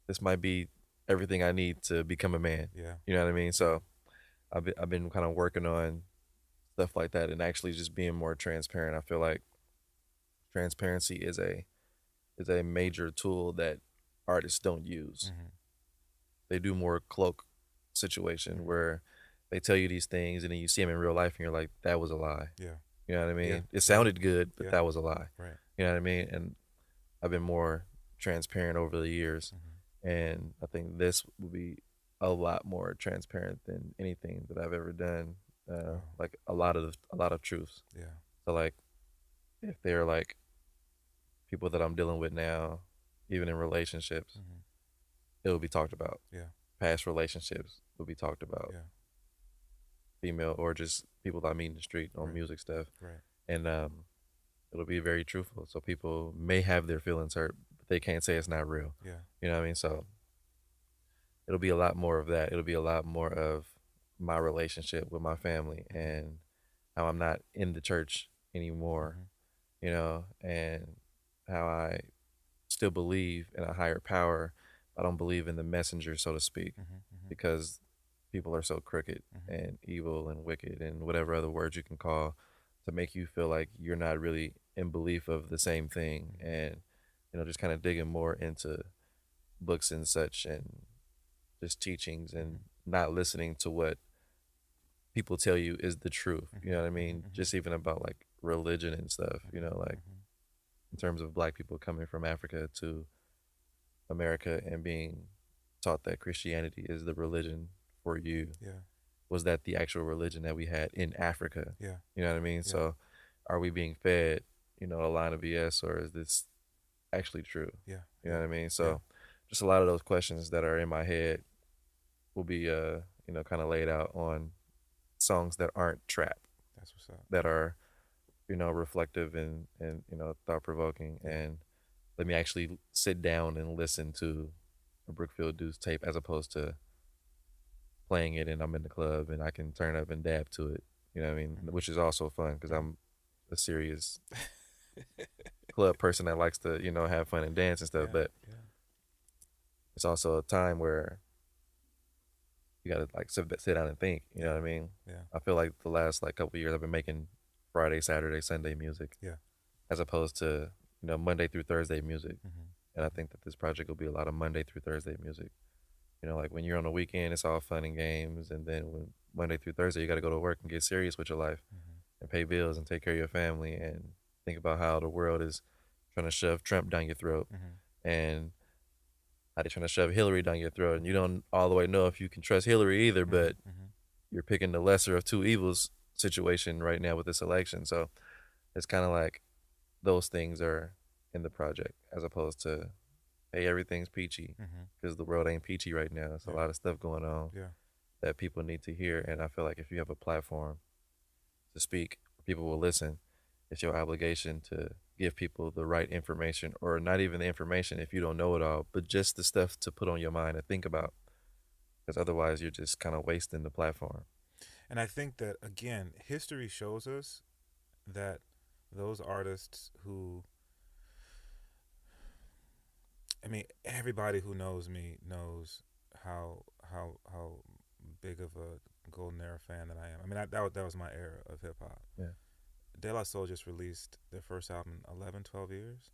this might be everything I need to become a man. Yeah. You know what I mean? So I've been kind of working on stuff like that and actually just being more transparent. I feel like transparency is a major tool that artists don't use. Mhm. They do more cloak situation where they tell you these things and then you see them in real life and you're like, that was a lie. Yeah. You know what I mean? Yeah. It sounded good, but Yeah. that was a lie. Right. You know what I mean? And I've been more transparent over the years, Mhm. and I think this will be a lot more transparent than anything that I've ever done. Wow. Like a lot of truths. Yeah. So like, if they're like people that I'm dealing with now, even in relationships, Mhm. it will be talked about. Yeah. Past relationships will be talked about. Yeah. Female or just people that I meet in the street on Right. music stuff, Right. and it'll be very truthful. So people may have their feelings hurt, but they can't say it's not real. Yeah. You know what I mean? So it'll be a lot more of that. It'll be a lot more of my relationship with my family and how I'm not in the church anymore, Mhm. and how I still believe in a higher power. I don't believe in the messenger, so to speak, Mhm. Mhm. because people are so crooked Mhm. and evil and wicked and whatever other words you can call to make you feel like you're not really in belief of the same thing. And, just kind of digging more into books and such and just teachings and not listening to what people tell you is the truth. You know what I mean? Mhm. Just even about like religion and stuff, like Mhm. in terms of black people coming from Africa to America and being taught that Christianity is the religion for you. Yeah. Was that the actual religion that we had in Africa? Yeah. You know what I mean? Yeah. So are we being fed, a line of BS, or is this actually true? Yeah. You know what I mean? Yeah. So just a lot of those questions that are in my head will be kind of laid out on songs that aren't trap, That's what's up. that are, reflective and thought provoking, and let me actually sit down and listen to a Brookfield Duece tape as opposed to playing it and I'm in the club and I can turn up and dab to it. You know what I mean? Mhm. Which is also fun because I'm a serious club person that likes to, have fun and dance and stuff. Yeah. But Yeah. it's also a time where you gotta like sit down and think. You know what I mean? Yeah. I feel like the last like couple of years I've been making Friday, Saturday, Sunday music. Yeah. As opposed to Monday through Thursday music. Mhm. And I think that this project will be a lot of Monday through Thursday music. Like when you're on the weekend, it's all fun and games, and then when Monday through Thursday, you got to go to work and get serious with your life Mhm. and pay bills and take care of your family and think about how the world is trying to shove Trump down your throat. Mhm. And how they trying to shove Hillary down your throat, and you don't all the way know if you can trust Hillary either. But Mm-hmm. you're picking the lesser of two evils situation right now with this election. So it's kind of like those things are in the project as opposed to hey everything's peachy Mm-hmm. because the world ain't peachy right now. There's a Yeah. lot of stuff going on Yeah. that people need to hear, and I feel like if you have a platform to speak, people will listen. It's your obligation to give people the right information, or not even the information if you don't know it all, but just the stuff to put on your mind and think about, because otherwise you're just kind of wasting the platform. And I think that again, history shows us that those artists who, I mean, everybody who knows me knows how big of a golden era fan that I am. I mean, that was my era of hip hop. Yeah. De La Soul just released their first album in 11, 12 years.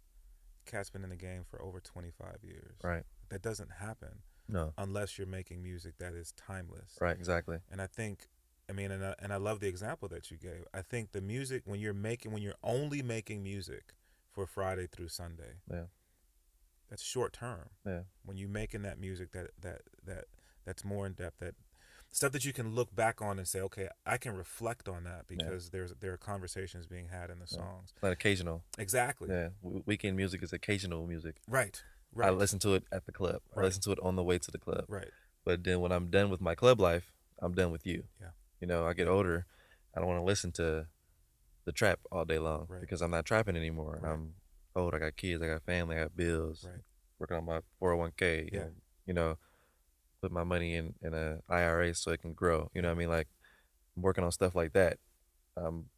Cat's been in the game for over 25 years. Right. That doesn't happen No. unless you're making music that is timeless. Right. Exactly. And I think, I mean, and I love the example that you gave. I think the music when you're only making music for Friday through Sunday, Yeah. that's short term. Yeah. When you're making that music that's more in depth, that stuff that you can look back on and say, okay, I can reflect on that because there are conversations being had in the songs. It's not occasional. Exactly. Yeah. Weekend music is occasional music. Right. I listen to it at the club. I Right. listen to it on the way to the club. Right. But then when I'm done with my club life, I'm done with you. Yeah. You know, I get older. I don't want to listen to the trap all day long Right. because I'm not trapping anymore. Right. I'm old. I got kids. I got family. I got bills. Right. Working on my 401k. Yeah. And, you know, put my money in a IRA so it can grow. You know what I mean? Like, I'm working on stuff like that. I'm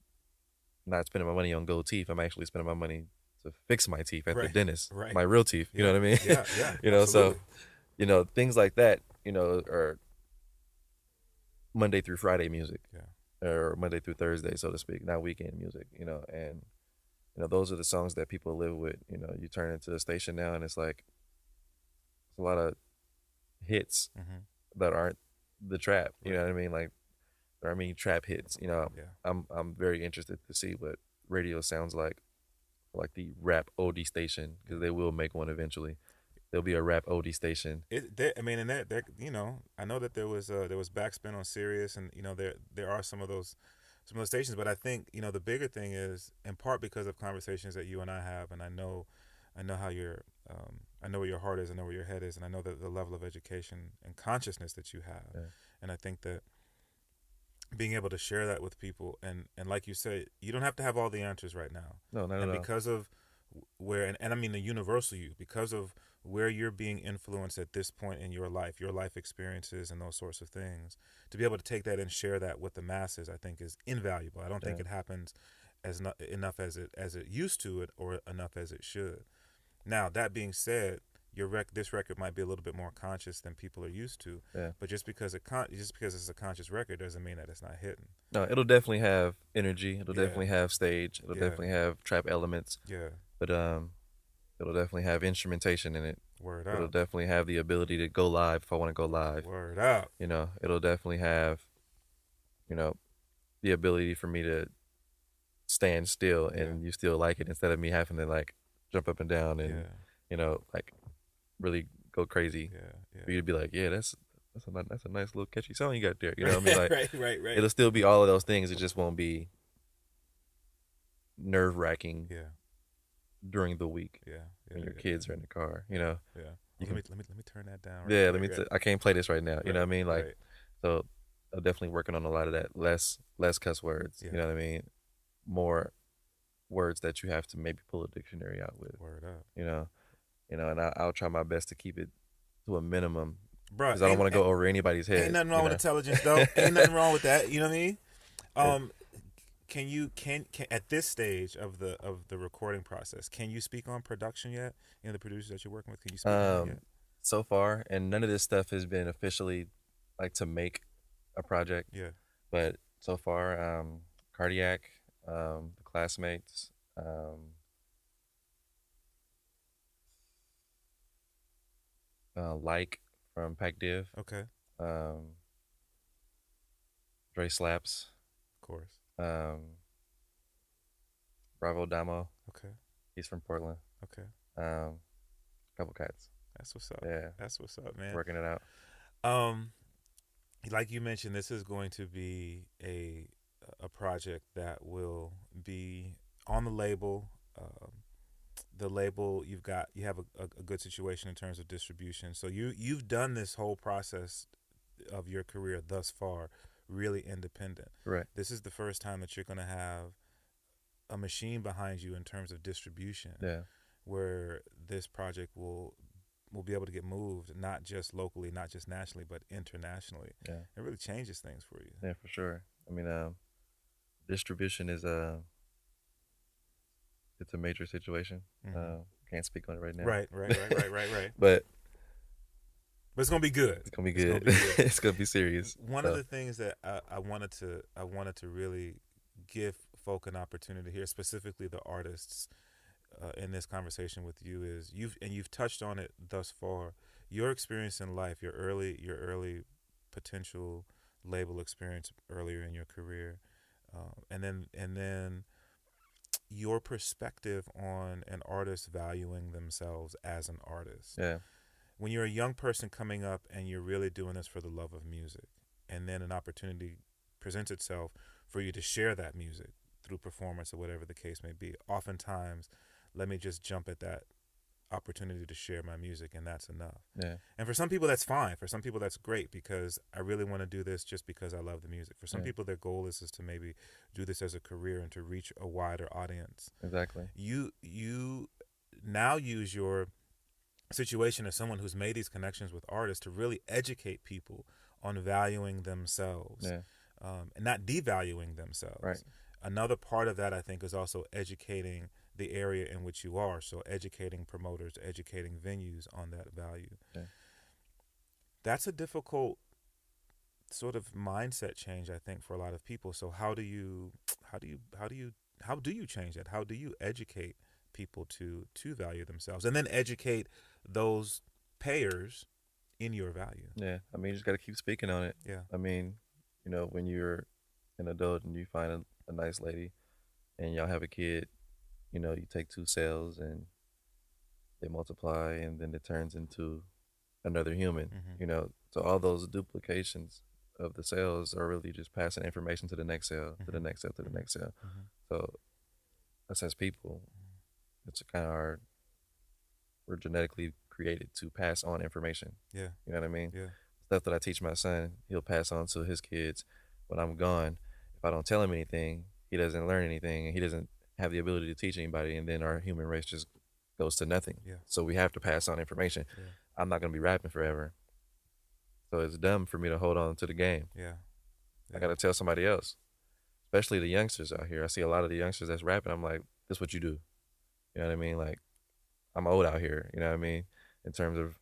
not spending my money on gold teeth. I'm actually spending my money to fix my teeth at the Right. dentist. Right. My real teeth. You know what I mean? Yeah. Yeah. You know, Absolutely. so, you know, things like that, you know, are Monday through Friday music. Yeah. Or Monday through Thursday, so to speak, not weekend music, you know, and you know, those are the songs that people live with. You know, you turn into a station now and it's like it's a lot of hits Mm-hmm. that aren't the trap. You Right. know what I mean? Like there are many trap hits. You know, Yeah. I'm very interested to see what radio sounds like the rap OD station, because they will make one eventually. There'll be a rap OD station. I mean, and that you know, I know that there was backspin on Sirius, and you know there are some of those stations, but I think you know the bigger thing is in part because of conversations that you and I have, and I know how your I know where your heart is, I know where your head is, and I know that the level of education and consciousness that you have, Yeah. and I think that being able to share that with people, and like you say, you don't have to have all the answers right now, No, not and at all. because of where and I mean the universal you, because of where you're being influenced at this point in your life experiences and those sorts of things, to be able to take that and share that with the masses, I think is invaluable. I don't think Yeah. it happens enough as it used to, or enough as it should. Now that being said, this record might be a little bit more conscious than people are used to, Yeah. but just because it's a conscious record doesn't mean that it's not hitting. No, it'll definitely have energy. It'll Yeah. definitely have stage. It'll Yeah. definitely have trap elements. Yeah, But it'll definitely have instrumentation in it. word It'll up, definitely have the ability to go live if I want to go live. word up. You know, it'll definitely have, you know, the ability for me to stand still and you still like it instead of me having to like jump up and down and Yeah, you know like really go crazy. yeah, For you to be like, yeah, that's a nice little catchy song you got there. You know what I mean? Like right. it'll still be all of those things. It just won't be nerve wracking Yeah, during the week yeah, when your kids are in the car. You know. Yeah. You Well, can- let me turn that down. Yeah, quick, right? I can't play this right now. You know what I mean? Like, right. so I'm definitely working on a lot of that. Less cuss words. Yeah. You know what I mean? More words that you have to maybe pull a dictionary out with. Word up, You know, and I'll try my best to keep it to a minimum bro. because I don't want to go over anybody's head. Ain't nothing wrong you with know? intelligence, though. Ain't nothing wrong with that. You know what I mean? Can you at this stage of the recording process, can you speak on production yet? You know, the producers that you're working with, can you speak on it yet? So far, and none of this stuff has been officially like to make a project. Yeah. But so far, Cardiac, the Classmates, Like from Pac Div, Okay. Dre Slaps, Of course. Bravo Damo, Okay. he's from Portland, Okay. a couple cats. That's what's up. Yeah, That's what's up, man. working it out. Um, like you mentioned, this is going to be a project that will be on the label. The label you have a good situation in terms of distribution. So you've done this whole process of your career thus far really independent. Right. This is the first time that you're going to have a machine behind you in terms of distribution, Yeah. where this project will be able to get moved not just locally, not just nationally, but internationally. Yeah. It really changes things for you. Yeah, for sure. I mean, distribution is it's a major situation. Mm-hmm. Can't speak on it right now. Right. But But it's gonna be good. it's gonna be good. It's gonna be serious. One of the things that I wanted to really give folk an opportunity here, specifically the artists, in this conversation with you, is you've touched on it thus far. Your experience in life, your early potential label experience earlier in your career, and then your perspective on an artist valuing themselves as an artist. Yeah. When you're a young person coming up and you're really doing this for the love of music, and then an opportunity presents itself for you to share that music through performance or whatever the case may be, oftentimes, let me just jump at that opportunity to share my music, and that's enough. Yeah. And for some people, that's fine. For some people, that's great, because I really want to do this just because I love the music. For some people, their goal is to maybe do this as a career and to reach a wider audience. Exactly. You now use your situation as someone who's made these connections with artists to really educate people on valuing themselves, and not devaluing themselves. Right. Another part of that, I think, is also educating the area in which you are. So educating promoters, educating venues on that value. Yeah. That's a difficult sort of mindset change, I think, for a lot of people. So how do you change that? How do you educate people to value themselves, and then educate those payers in your value? Yeah. I mean, you just got to keep speaking on it. Yeah. I mean, when you're an adult and you find a nice lady and y'all have a kid, you take two cells and they multiply, and then it turns into another human. Mm-hmm. So all those duplications of the cells are really just passing information to the next cell, to the next cell, to the next cell. Mm-hmm. So us as people, it's kind of we're genetically created to pass on information. Yeah. You know what I mean? Yeah. Stuff that I teach my son, he'll pass on to his kids when I'm gone. If I don't tell him anything, he doesn't learn anything, and he doesn't have the ability to teach anybody, and then our human race just goes to nothing. Yeah. So we have to pass on information. Yeah. I'm not going to be rapping forever. So it's dumb for me to hold on to the game. Yeah. I got to tell somebody else, especially the youngsters out here. I see a lot of the youngsters that's rapping. I'm like, this is what you do. You know what I mean? Like, I'm old out here. You know what I mean? In terms of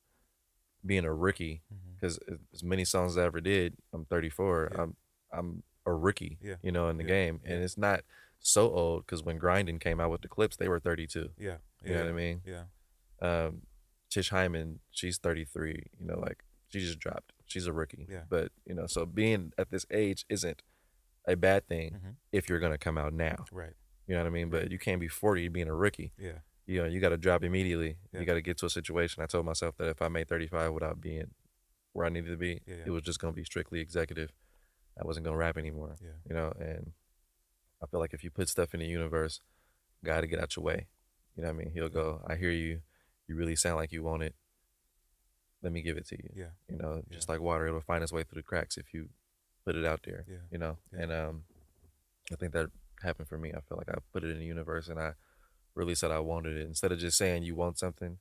being a rookie, because as many songs as I ever did, I'm 34. Yeah. I'm a rookie, in the game. And it's not so old, because when Grinding came out with the Clips, they were 32. Yeah. You know what I mean? Yeah. Tish Hyman, she's 33. Like, she just dropped. She's a rookie. Yeah. But, so being at this age isn't a bad thing if you're going to come out now. Right. You know what I mean? But you can't be 40 being a rookie. Yeah. You got to drop immediately. You got to get to a situation. I told myself that if I made 35 without being where I needed to be, it was just going to be strictly executive. I wasn't going to rap anymore. Yeah. And I feel like if you put stuff in the universe, got to get out your way. You know what I mean? He'll go, I hear you. You really sound like you want it. Let me give it to you. Yeah. Just like water, it'll find its way through the cracks if you put it out there. Yeah. And I think that happened for me. I feel like I put it in the universe, and I really said I wanted it. Instead of just saying you want something,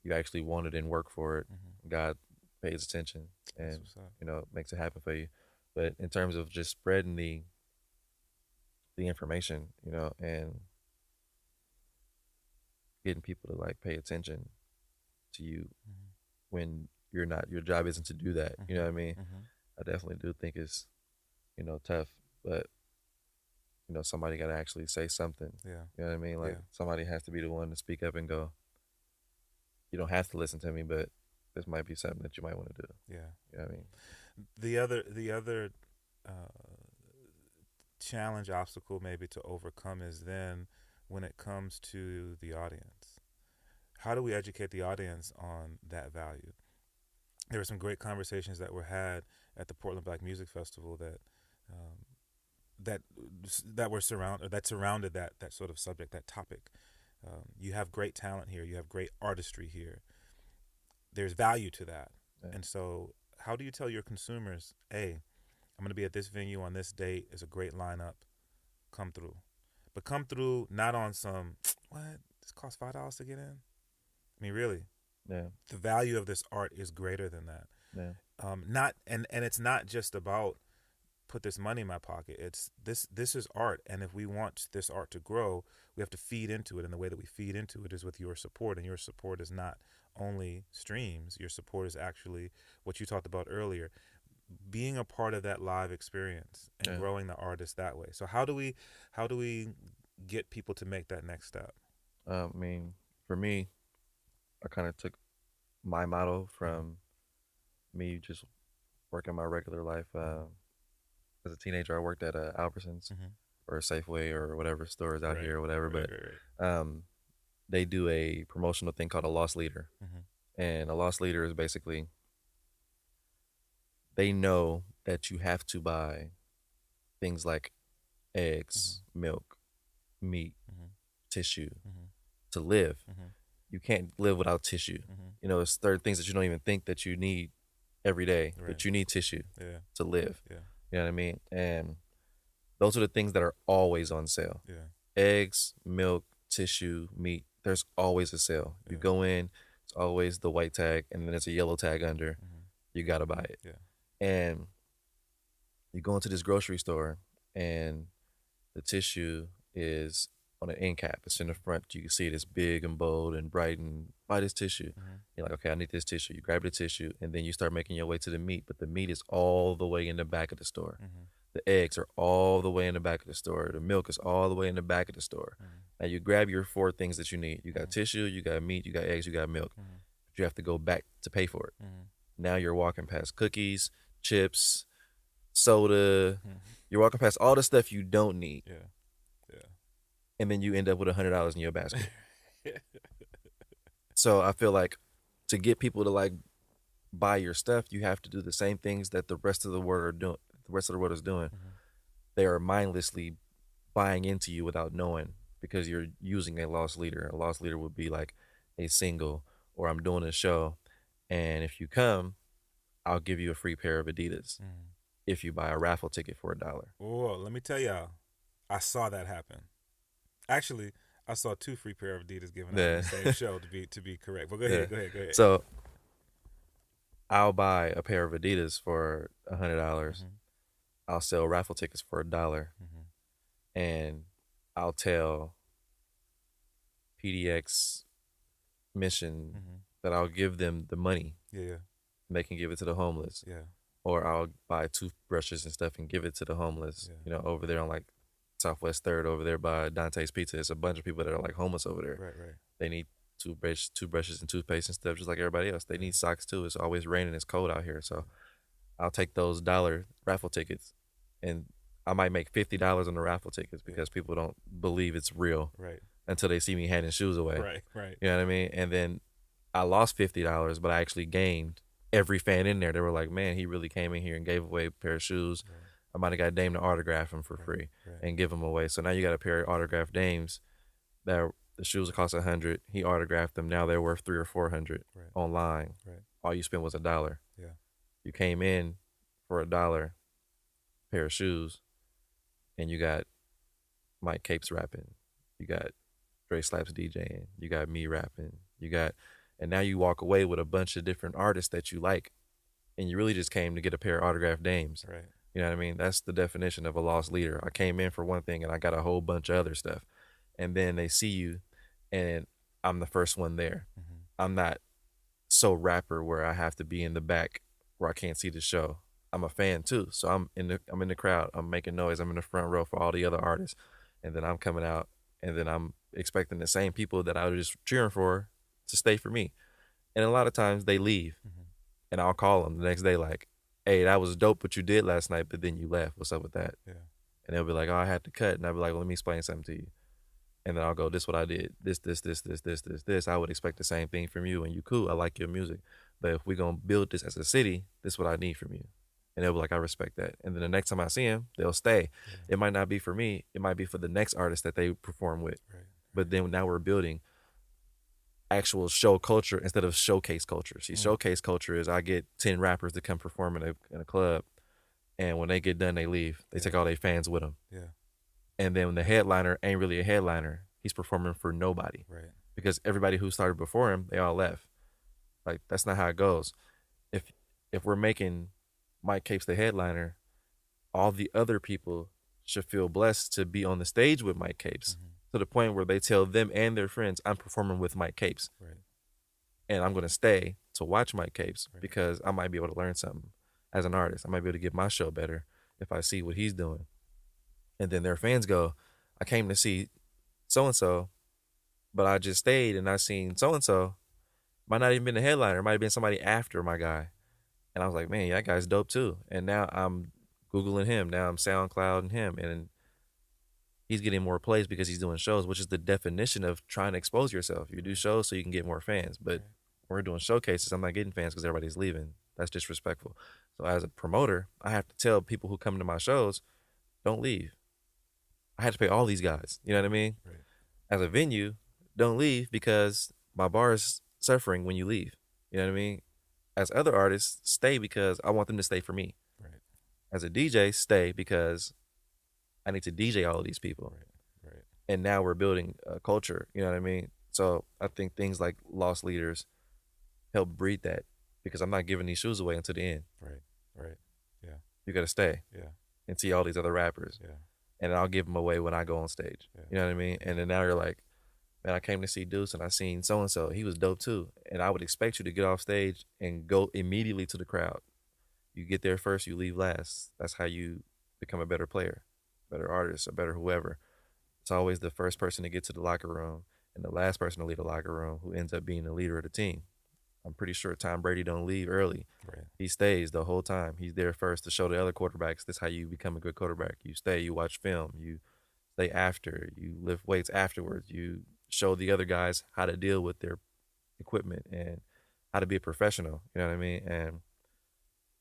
you actually want it and work for it. God pays attention and makes it happen for you. But in terms of just spreading the information, and getting people to like pay attention to you when you're not, your job isn't to do that. You know what I mean? I definitely do think it's tough, but somebody got to actually say something. Yeah. You know what I mean? Like, somebody has to be the one to speak up and go, you don't have to listen to me, but this might be something that you might want to do. Yeah. You know what I mean? The other challenge, obstacle maybe to overcome is then when it comes to the audience. How do we educate the audience on that value? There were some great conversations that were had at the Portland Black Music Festival um, that that surrounded that sort of subject, that topic. You have great talent here. You have great artistry here. There's value to that. Yeah. And so, how do you tell your consumers, hey, I'm going to be at this venue on this date. It's a great lineup. Come through. But come through not on some, what? This costs $5 to get in? I mean, really, Yeah. the value of this art is greater than that. Yeah. Not and it's not just about put this money in my pocket. It's this is art, and if we want this art to grow, we have to feed into it, and the way that we feed into it is with your support, and your support is not only streams. Your support is actually what you talked about earlier, being a part of that live experience and growing the artist that way. So how do we get people to make that next step? I mean, for me, I kind of took my motto from me just working my regular life. As a teenager, I worked at Albertsons or Safeway or whatever stores out here or whatever. But they do a promotional thing called a loss leader. And a loss leader is basically, they know that you have to buy things like eggs, milk, meat, tissue to live. You can't live without tissue. You know, it's third things that you don't even think that you need every day, but you need tissue to live. You know what I mean? And those are the things that are always on sale. Eggs, milk, tissue, meat. There's always a sale. You go in, it's always the white tag, and then there's a yellow tag under. You got to buy it. And you go into this grocery store, and the tissue is on an end cap. It's in the front. You can see it. It's big and bold and bright, and buy this tissue. You're like, okay, I need this tissue. You grab the tissue, and then you start making your way to the meat. But the meat is all the way in the back of the store. The eggs are all the way in the back of the store. The milk is all the way in the back of the store. Now you grab your 4 things that you need. You got tissue, you got meat, you got eggs, you got milk. But you have to go back to pay for it. Now you're walking past cookies, chips, soda. You're walking past all the stuff you don't need. And then you end up with $100 in your basket. So I feel like to get people to like buy your stuff, you have to do the same things that the rest of the world are doing. The rest of the world is doing. They are mindlessly buying into you without knowing, because you're using a loss leader. A loss leader would be like a single, or I'm doing a show, and if you come, I'll give you a free pair of Adidas if you buy a raffle ticket for $1. Oh, let me tell y'all, I saw that happen. Actually, I saw 2 free pair of Adidas given out on the same show to be correct. But go ahead. So I'll buy a pair of Adidas for $100. I'll sell raffle tickets for $1, and I'll tell PDX Mission that I'll give them the money. And they can give it to the homeless. Or I'll buy toothbrushes and stuff and give it to the homeless. You know, over there on like Southwest 3rd over there by Dante's Pizza. It's a bunch of people that are like homeless over there. They need toothbrushes and toothpaste and stuff just like everybody else. They need socks too. It's always raining. It's cold out here. So I'll take those $1 raffle tickets, and I might make $50 on the raffle tickets because people don't believe it's real until they see me handing shoes away. You know what I mean? And then I lost $50, but I actually gained every fan in there. They were like, man, he really came in here and gave away a pair of shoes. I might have got Dame to autograph them for free and give them away. So now you got a pair of autographed Dames that the shoes cost $100. He autographed them. Now they're worth $300 or $400 online. All you spent was $1. You came in for $1 pair of shoes, and you got Mike Capes rapping. You got Dre Slaps DJing. You got me rapping. And now you walk away with a bunch of different artists that you like, and you really just came to get a pair of autographed Dames. You know what I mean? That's the definition of a lost leader. I came in for one thing, and I got a whole bunch of other stuff. And then they see you, and I'm the first one there. I'm not so rapper where I have to be in the back where I can't see the show. I'm a fan too, so I'm in the crowd. I'm making noise. I'm in the front row for all the other artists, and then I'm coming out, and then I'm expecting the same people that I was just cheering for to stay for me. And a lot of times they leave, and I'll call them the next day like, hey, that was dope what you did last night, but then you left. What's up with that? And they'll be like, oh, I had to cut. And I'll be like, well, let me explain something to you. and then I'll go, this what I did, this. I would expect the same thing from you, and you cool. I like your music, but if we gonna build this as a city, this what I need from you. And they'll be like, I respect that. And then the next time I see him, they'll stay. Yeah. It might not be for me. It might be for the next artist that they perform with. Right. But then now we're building actual show culture instead of showcase culture. See, showcase culture is I get 10 rappers to come perform in a club, and when they get done, they leave. They take all their fans with them. Yeah. And then when the headliner ain't really a headliner, he's performing for nobody. Right. Because everybody who started before him, they all left. Like, that's not how it goes. If we're making Mike Capes the headliner, all the other people should feel blessed to be on the stage with Mike Capes, to the point where they tell them and their friends, I'm performing with Mike Capes. Right. And I'm going to stay to watch Mike Capes Right. because I might be able to learn something as an artist. I might be able to get my show better if I see what he's doing. And then their fans go, I came to see so-and-so, but I just stayed and I seen so-and-so. Might not even been the headliner. It might have been somebody after my guy. And I was like, man, yeah, that guy's dope too. And now I'm Googling him. Now I'm SoundClouding him. And he's getting more plays because he's doing shows, which is the definition of trying to expose yourself. You do shows so you can get more fans. But Right. when we're doing showcases, I'm not getting fans because everybody's leaving. That's disrespectful. So as a promoter, I have to tell people who come to my shows, don't leave. I had to pay all these guys. You know what I mean? Right. As a venue, don't leave because my bar is suffering when you leave. You know what I mean? As other artists, stay because I want them to stay for me. Right. As a DJ, stay because I need to DJ all of these people. Right. Right. And now we're building a culture. You know what I mean? So I think things like Lost Leaders help breed that, because I'm not giving these shoes away until the end. Right. Right. Yeah. You got to stay Yeah. and see all these other rappers. Yeah. And I'll give them away when I go on stage. Yeah. You know what I mean? And then now you're like, man, I came to see Duece and I seen so and so. He was dope too. And I would expect you to get off stage and go immediately to the crowd. You get there first, you leave last. That's how you become a better player, better artist, a better whoever. It's always the first person to get to the locker room and the last person to leave the locker room who ends up being the leader of the team. I'm pretty sure Tom Brady don't leave early. Right. He stays the whole time. He's there first to show the other quarterbacks this is how you become a good quarterback. You stay, you watch film, you stay after, you lift weights afterwards, you show the other guys how to deal with their equipment and how to be a professional. You know what I mean? And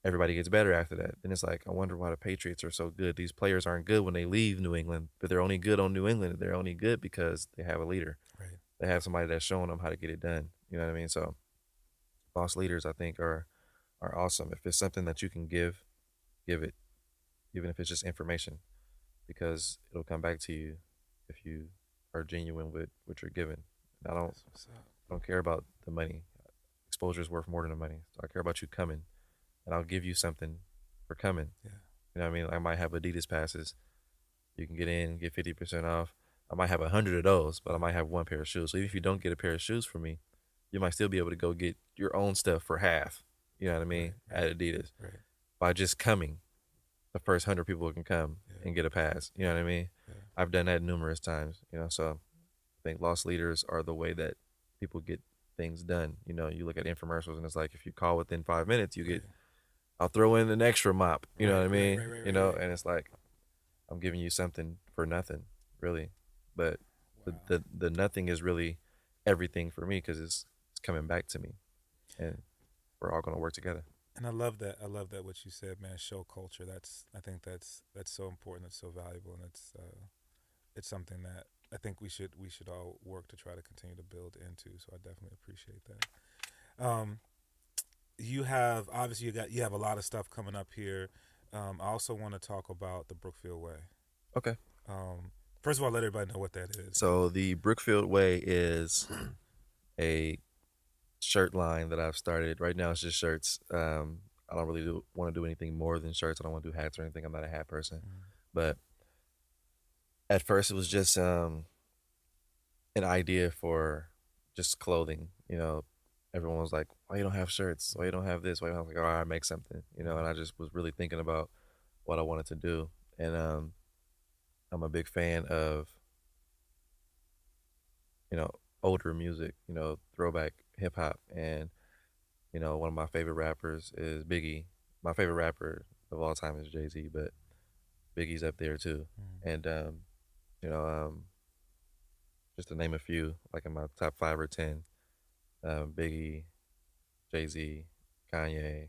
everybody gets better after that. Then it's like, I wonder why the Patriots are so good. These players aren't good when they leave New England, but they're only good on New England. They're only good because they have a leader. Right. They have somebody that's showing them how to get it done. You know what I mean? So boss leaders, I think, are awesome. If it's something that you can give it, even if it's just information, because it'll come back to you if you are genuine with what you're given. And That's what's up. I don't care about the money. Exposure is worth more than the money. So I care about you coming, and I'll give you something for coming. Yeah. You know what I mean? I might have Adidas passes. You can get in, get 50% off. I might have 100 of those, but I might have one pair of shoes. So even if you don't get a pair of shoes from me, you might still be able to go get your own stuff for half. You know what I mean? Right. At Adidas. Right. By just coming. The first 100 people who can come Yeah. and get a pass. You know what I mean? Yeah. I've done that numerous times, you know, so I think lost leaders are the way that people get things done. You know, you look at infomercials and it's like, if you call within 5 minutes, you get, I'll throw in an extra mop. You know what I mean? You know, and it's like, I'm giving you something for nothing, really. But Wow. the nothing is really everything for me because it's coming back to me, and we're all going to work together. And I love that. I love that what you said, man. Show culture. I think that's so important. It's so valuable, and it's something that I think we should all work to try to continue to build into. So I definitely appreciate that. You have obviously you have a lot of stuff coming up here. I also want to talk about the Brookfield Way. Okay. First of all, let everybody know what that is. So the Brookfield Way is a shirt line that I've started. Right now it's just shirts. I don't really want to do anything more than shirts. I don't want to do hats or anything. I'm not a hat person. But at first it was just an idea for just clothing. You know, everyone was like, why you don't have shirts? Why you don't have this? Why you don't have, like, all right, make something. You know, and I just was really thinking about what I wanted to do. And I'm a big fan of, you know, older music, you know, throwback hip hop. And, you know, one of my favorite rappers is Biggie. My favorite rapper of all time is Jay-Z, but Biggie's up there too. And, you know, just to name a few, like in my top 5 or 10, Biggie, Jay Z, Kanye,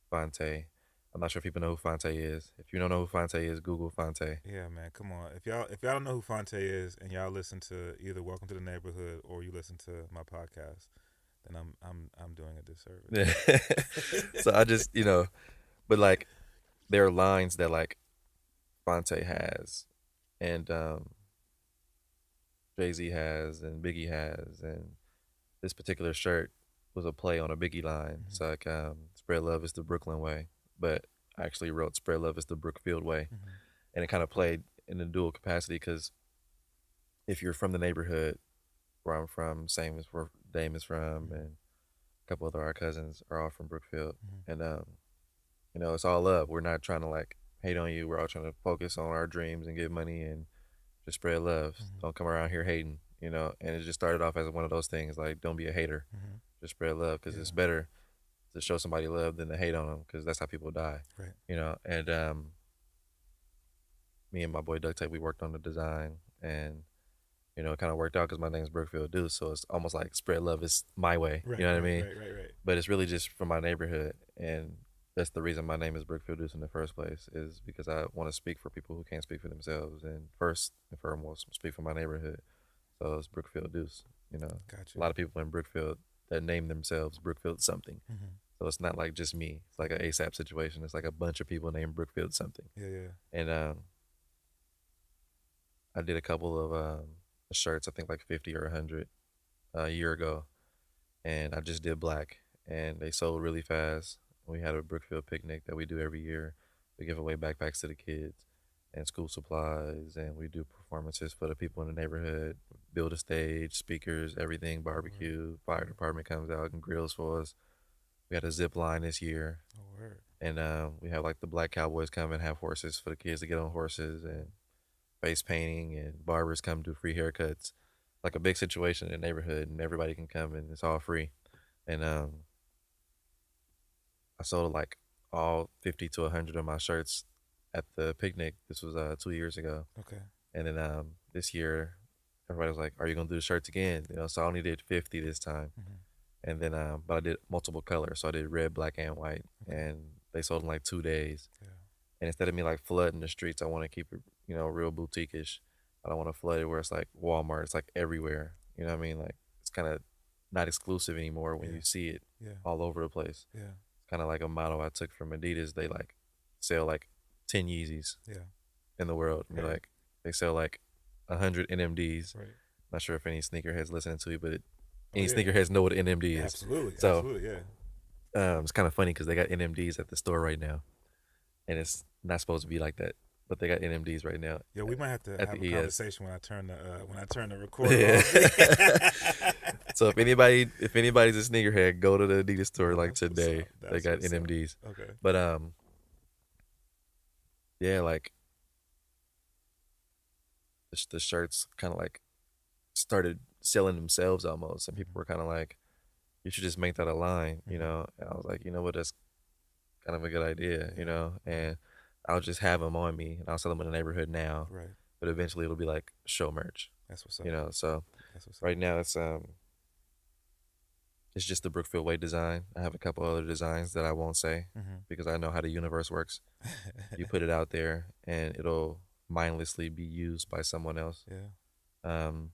Fonte. I'm not sure if people know who Fonte is. If you don't know who Fonte is, Google Fonte. Yeah, man, come on. If y'all don't know who Fonte is and y'all listen to either Welcome to the Neighborhood or you listen to my podcast, then I'm doing a disservice. So I just, but like there are lines that like Fonte has, and Jay Z has, and Biggie has, and this particular shirt was a play on a Biggie line. It's Mm-hmm. like "Spread love is the Brooklyn way," but I actually wrote "Spread love is the Brookfield way," Mm-hmm. and it kind of played in a dual capacity because if you're from the neighborhood where I'm from, same as where Dame is from, Mm-hmm. and a couple other our cousins are all from Brookfield, Mm-hmm. and it's all love. We're not trying to like hate on you. We're all trying to focus on our dreams and get money and just spread love. Mm-hmm. Don't come around here hating, And it just started off as one of those things like don't be a hater, Mm-hmm. just spread love because Yeah. it's better to show somebody love than to hate on them because that's how people die, Right. And me and my boy Duct Tape, we worked on the design, and it kind of worked out because my name's Brookfield Duece, so it's almost like spread love is my way, Right. you know what I Right. mean? Right. Right. Right. But it's really just from my neighborhood, and that's the reason my name is Brookfield Duece in the first place, is because I want to speak for people who can't speak for themselves, and first and foremost, speak for my neighborhood. So it's Brookfield Duece. A Gotcha. lot of people in Brookfield that name themselves Brookfield something. Mm-hmm. So it's not like just me. It's like an ASAP situation. It's like a bunch of people named Brookfield something. Yeah. Yeah. And I did a couple of shirts, I think like 50 or 100 a year ago, and I just did black, and they sold really fast. We had a Brookfield picnic that we do every year. We give away backpacks to the kids and school supplies, and we do performances for the people in the neighborhood, build a stage, speakers, everything, barbecue. Fire department comes out and grills for us. We had a zip line this year, Oh, word. and we have like the black cowboys come and have horses for the kids to get on horses, and face painting, and barbers come do free haircuts. Like a big situation in the neighborhood, and everybody can come, and it's all free. And I sold like all 50 to 100 of my shirts at the picnic. This was 2 years ago. Okay. And then this year, everybody was like, "Are you gonna do the shirts again?" So I only did 50 this time. Mm-hmm. And then, but I did multiple colors, so I did red, black, and white, Okay. and they sold in like 2 days. Yeah. And instead of me like flooding the streets, I want to keep it, real boutique-ish. I don't want to flood it where it's like Walmart. It's like everywhere. You know what I mean? Like it's kind of not exclusive anymore when Yeah. you see it Yeah. all over the place. Yeah. It's kind of like a motto I took from Adidas. They like sell like 10 Yeezys Yeah. in the world. And Right. like they sell like 100 NMDs. Right. Not sure if any sneakerheads listening to you, but Oh, any yeah. sneakerheads know what an NMD is. Absolutely. So Absolutely. Yeah. it's kind of funny because they got NMDs at the store right now, and it's not supposed to be like that, but they got NMDs right now. Yeah, we might have to At have the a ES. conversation when I turn the recorder Yeah. off. So if anybody's a sneakerhead, go to the Adidas store like That's what's today. up. They That's got what's up. NMDs. Okay. But yeah, like the shirts kind of like started selling themselves almost, and people were kind of like, "You should just make that a line," Mhm. And I was like, "You know what? That's kind of a good idea," Yeah. And I'll just have them on me, and I'll sell them in the neighborhood now. Right. But eventually, it'll be like show merch, That's what's up. So That's what's up. right now, it's just the Brookfield Way design. I have a couple other designs that I won't say Mm-hmm. because I know how the universe works. You put it out there, and it'll mindlessly be used by someone else. Yeah. Um,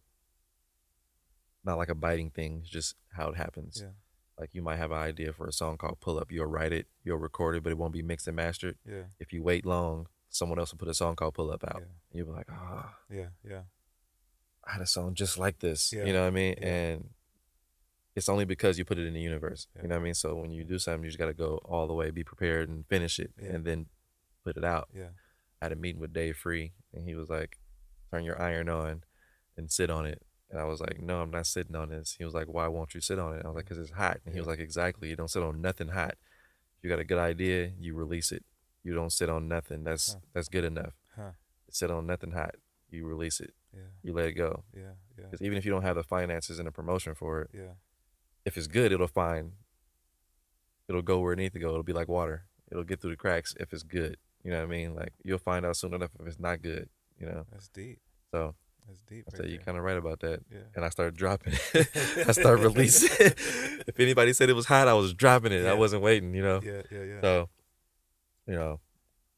not like a biting thing, it's just how it happens. Yeah. Like you might have an idea for a song called Pull Up. You'll write it, you'll record it, but it won't be mixed and mastered. Yeah. If you wait long, someone else will put a song called Pull Up out. Yeah. And you'll be like, "Ah, Yeah. Yeah. I had a song just like this." Yeah. You know what I mean? Yeah. And it's only because you put it in the universe. Yeah. You know what I mean? So when you do something, you just got to go all the way, be prepared, and finish it, Yeah. and then put it out. Yeah. I had a meeting with Dave Free, and he was like, "Turn your iron on and sit on it." And I was like, "No, I'm not sitting on this." He was like, "Why won't you sit on it?" I was like, "Because it's hot." And he was like, "Exactly. You don't sit on nothing hot. If you got a good idea, you release it. You don't sit on nothing. That's Huh. that's good enough. Huh. Sit on nothing hot. You release it. Yeah. You let it go. Yeah. Yeah. Because even if you don't have the finances and the promotion for it, Yeah. if it's good, it'll go where it needs to go. It'll be like water. It'll get through the cracks if it's good. You know what I mean? Like you'll find out soon enough if it's not good. That's deep. So That's deep. I Right said, there. you're kind of right about that. Yeah. And I started dropping it. I started releasing it. If anybody said it was hot, I was dropping it. Yeah. I wasn't waiting, Yeah. So,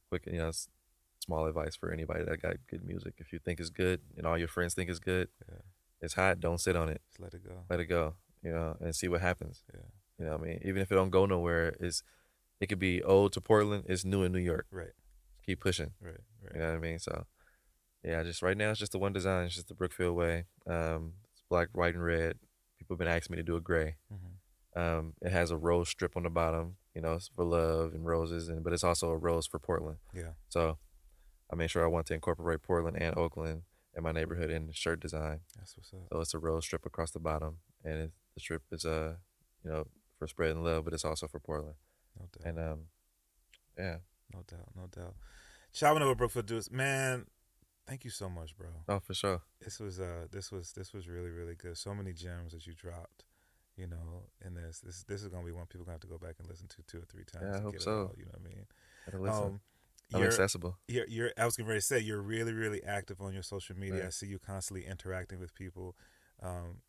quick, small advice for anybody that got good music. If you think it's good and all your friends think it's good, it's hot, don't sit on it. Just let it go. Let it go, and see what happens. Yeah. You know what I mean? Even if it don't go nowhere, it could be old to Portland, it's new in New York. Right. Keep pushing. Right. You know what I mean? So, yeah, just right now it's just the one design. It's just the Brookfield Way. It's black, white, and red. People have been asking me to do a gray. It has a rose strip on the bottom. It's for love and roses, but it's also a rose for Portland. Yeah. So I made sure I want to incorporate Portland and Oakland in my neighborhood in the shirt design. That's what's up. So it's a rose strip across the bottom, and the strip is for spreading love, but it's also for Portland. No doubt. And yeah. No doubt. Chopping over Brookfield Duece, man. Thank you so much, bro. Oh, for sure. This was really, really good. So many gems that you dropped. And this is gonna be one people gonna have to go back and listen to 2 or 3 times. Yeah, I to hope get so. It all, you know what I mean? Gotta listen. I'm accessible. I was getting ready to say you're really, really active on your social media. Right. I see you constantly interacting with people.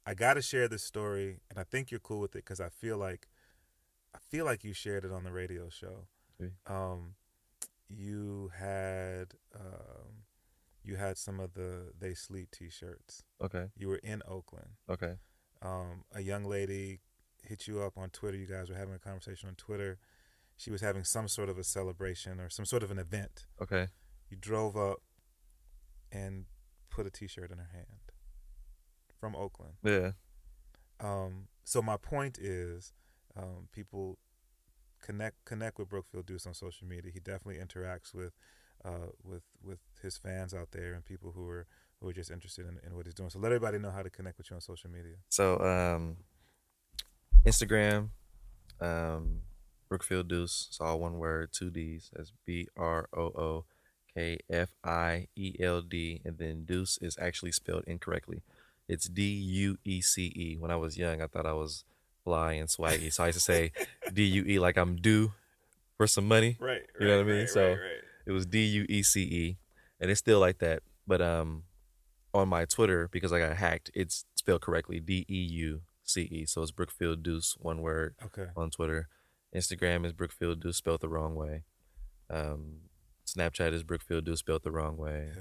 I got to share this story, and I think you're cool with it because I feel like you shared it on the radio show. You had some of the They Sleep T-shirts. Okay. You were in Oakland. Okay. A young lady hit you up on Twitter. You guys were having a conversation on Twitter. She was having some sort of a celebration or some sort of an event. Okay. You drove up and put a T-shirt in her hand from Oakland. Yeah. So my point is, people connect with Brookfield Duece on social media. He definitely interacts with his fans out there and people who are just interested in what he's doing. So let everybody know how to connect with you on social media. So Instagram, Brookfield Duece. It's all one word, 2 D's. That's BROOKFIELD, and then Duece is actually spelled incorrectly. It's DUECE. When I was young, I thought I was fly and swaggy, so I used to say DUE like I'm due for some money. Right. You know what I mean? Right. It was DUECE, and it's still like that. But on my Twitter, because I got hacked, it's spelled correctly, DEUCE. So it's Brookfield Duece, one word. Okay. On Twitter. Instagram is Brookfield Duece, spelled the wrong way. Snapchat is Brookfield Duece, spelled the wrong way.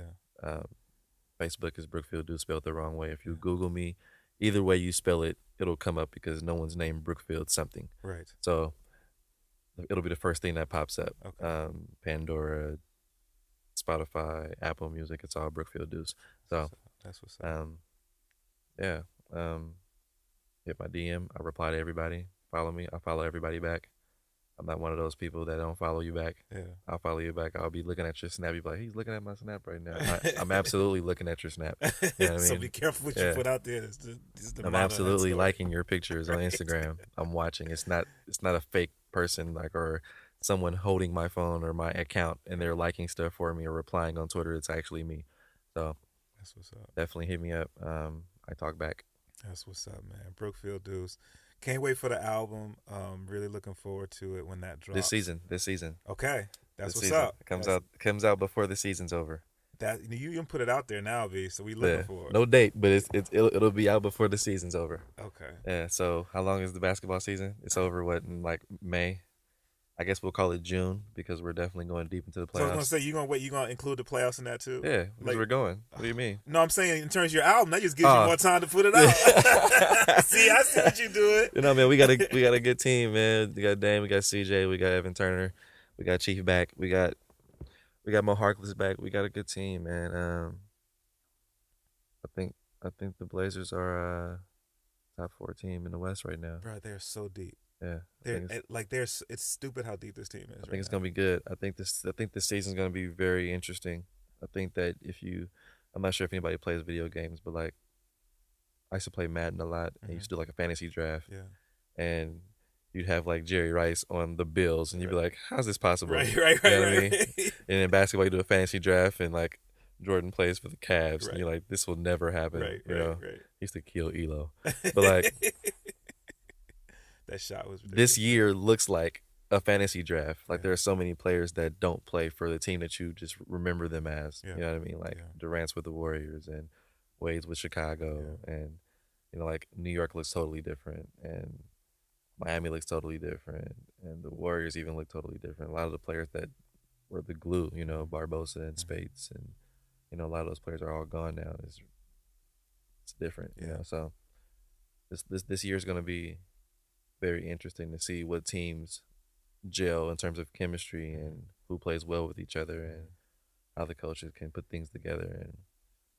Yeah. Facebook is Brookfield Duece, spelled the wrong way. If you Google me, either way you spell it, it'll come up because no one's named Brookfield something. Right. So it'll be the first thing that pops up. Okay. Pandora, Spotify, Apple Music, it's all Brookfield Duece. So that's what's up. Yeah. Hit my DM. I reply to everybody. Follow me. I follow everybody back. I'm not one of those people that don't follow you back. Yeah. I'll follow you back. I'll be looking at your snap. You'll be like, he's looking at my snap right now. I'm absolutely looking at your snap. You know what I So mean? be careful what you put out there. I'm absolutely liking your pictures on Instagram. I'm watching. It's not a fake person or someone holding my phone or my account and they're liking stuff for me or replying on Twitter. It's actually me. So that's what's up. Definitely hit me up. I talk back. That's what's up, man. Brookfield Duece. Can't wait for the album. Really looking forward to it when that drops. This season. Okay. That's what's season. up. It comes out before the season's over. That you can put it out there now, V. So we looking for it. No date, but it'll be out before the season's over. Okay. Yeah. So how long is the basketball season? It's over. What, in like May? I guess we'll call it June because we're definitely going deep into the playoffs. So I was gonna say you gonna include the playoffs in that too? Yeah, because we're going. What do you mean? No, I'm saying in terms of your album, that just gives you more time to put it out. See, I see what you doing. Man, we got a good team, man. We got Dame, we got CJ, we got Evan Turner, we got Chief back, we got Mo Harkless back. We got a good team, man. I think the Blazers are top 4 team in the West right now. Bro, they're so deep. Yeah, it's stupid how deep this team is. I think it's gonna be good. I think this season's gonna be very interesting. I think that I'm not sure if anybody plays video games, but like I used to play Madden a lot. And used to do like a fantasy draft. Yeah. And you'd have like Jerry Rice on the Bills, and you'd be like, "How's this possible?" Right. You know what I mean? And in basketball, you do a fantasy draft, and like Jordan plays for the Cavs, and you're like, "This will never happen." Right. He used to kill Elo, but like. That shot was ridiculous. This year looks like a fantasy draft. Like there are so many players that don't play for the team that you just remember them as. You know what I mean? Like Durant's with the Warriors and ways with Chicago, and like New York looks totally different, and Miami looks totally different, and the Warriors even look totally different. A lot of the players that were the glue, Barbosa and Mm-hmm. Spates, and a lot of those players are all gone now. It's different, Yeah. So this year is going to be very interesting to see what teams gel in terms of chemistry and who plays well with each other, and how the coaches can put things together.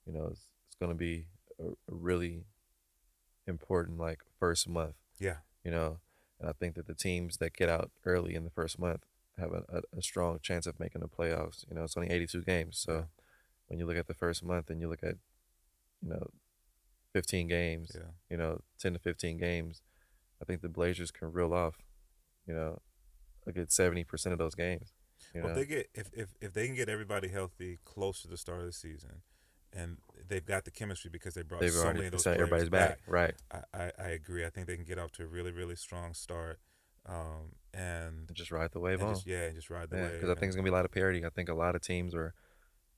And it's going to be a really important like first month, Yeah. you know. And I think that the teams that get out early in the first month have a strong chance of making the playoffs. It's only 82 games, so Yeah. when you look at the first month and you look at you know 15 games, Yeah. 10 to 15 games, I think the Blazers can reel off, you know, a good 70% of those games. You Well, if know, they get if they can get everybody healthy close to the start of the season, and they've got the chemistry because they brought they've so already many of those said players everybody's back, back. right? I agree. I think they can get off to a really really strong start, and Just ride the wave and on. just ride the Yeah, because wave I think it's and gonna be a lot of parity. I think a lot of teams are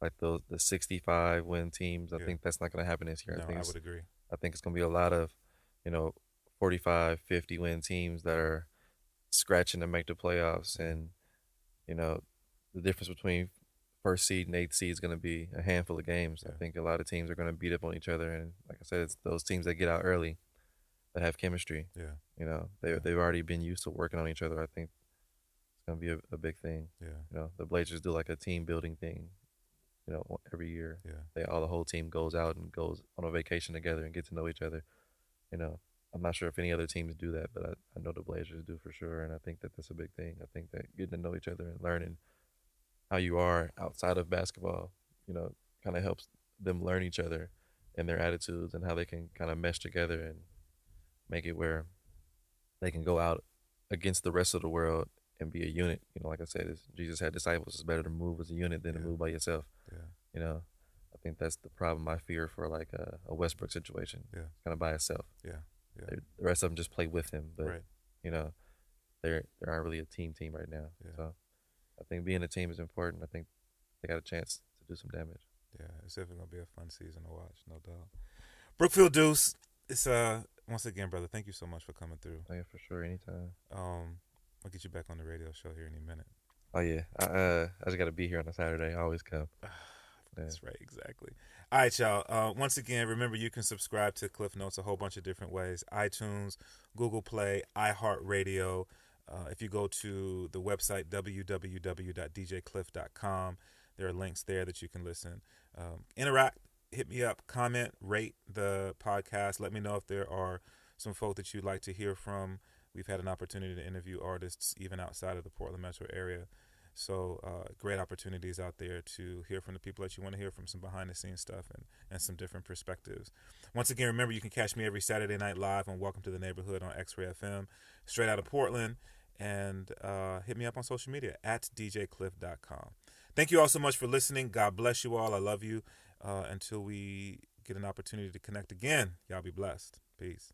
like the 65 win teams. I yeah. think that's not gonna happen this year. No, I would agree. I think it's gonna be a lot of, you know, 45, 50 win teams that are scratching to make the playoffs, and you know, the difference between first seed and eighth seed is going to be a handful of games. I Yeah. think a lot of teams are going to beat up on each other, and like I said, it's those teams that get out early that have chemistry. Yeah. They've already been used to working on each other. I think it's going to be a big thing. Yeah. The Blazers do like a team building thing. Every year Yeah. the whole team goes out and goes on a vacation together and get to know each other. You know, I'm not sure if any other teams do that, but I know the Blazers do for sure, and I think that that's a big thing. I think that getting to know each other and learning how you are outside of basketball, you know, kind of helps them learn each other and their attitudes and how they can kind of mesh together and make it where they can go out against the rest of the world and be a unit. Like I said, Jesus had disciples. It's better to move as a unit than to Yeah. move by yourself. Yeah. I think that's the problem I fear for like a Westbrook situation. Yeah. Kind of by itself. Yeah. Yeah. The rest of them just play with him, but Right. you know, they aren't really a team right now. Yeah. So I think being a team is important. I think they got a chance to do some damage. Yeah. It's definitely gonna be a fun season to watch, no doubt. Brookfield Duece. It's once again, brother. Thank you so much for coming through. Oh yeah, for sure. Anytime. I'll get you back on the radio show here any minute. Oh yeah, I just got to be here on a Saturday. I always come. That's right, exactly. All right, y'all. Once again, remember you can subscribe to Klyph Notes a whole bunch of different ways: iTunes, Google Play, iHeartRadio. If you go to the website www.djklyph.com, there are links there that you can listen. Interact, hit me up, comment, rate the podcast. Let me know if there are some folk that you'd like to hear from. We've had an opportunity to interview artists even outside of the Portland metro area. So great opportunities out there to hear from the people that you want to hear from, some behind the scenes stuff and some different perspectives. Once again, remember you can catch me every Saturday night live on Welcome to the Neighborhood on X-Ray FM, straight out of Portland. And hit me up on social media at djklyph.com. Thank you all so much for listening. God bless you all. I love you. Until we get an opportunity to connect again, y'all be blessed. Peace.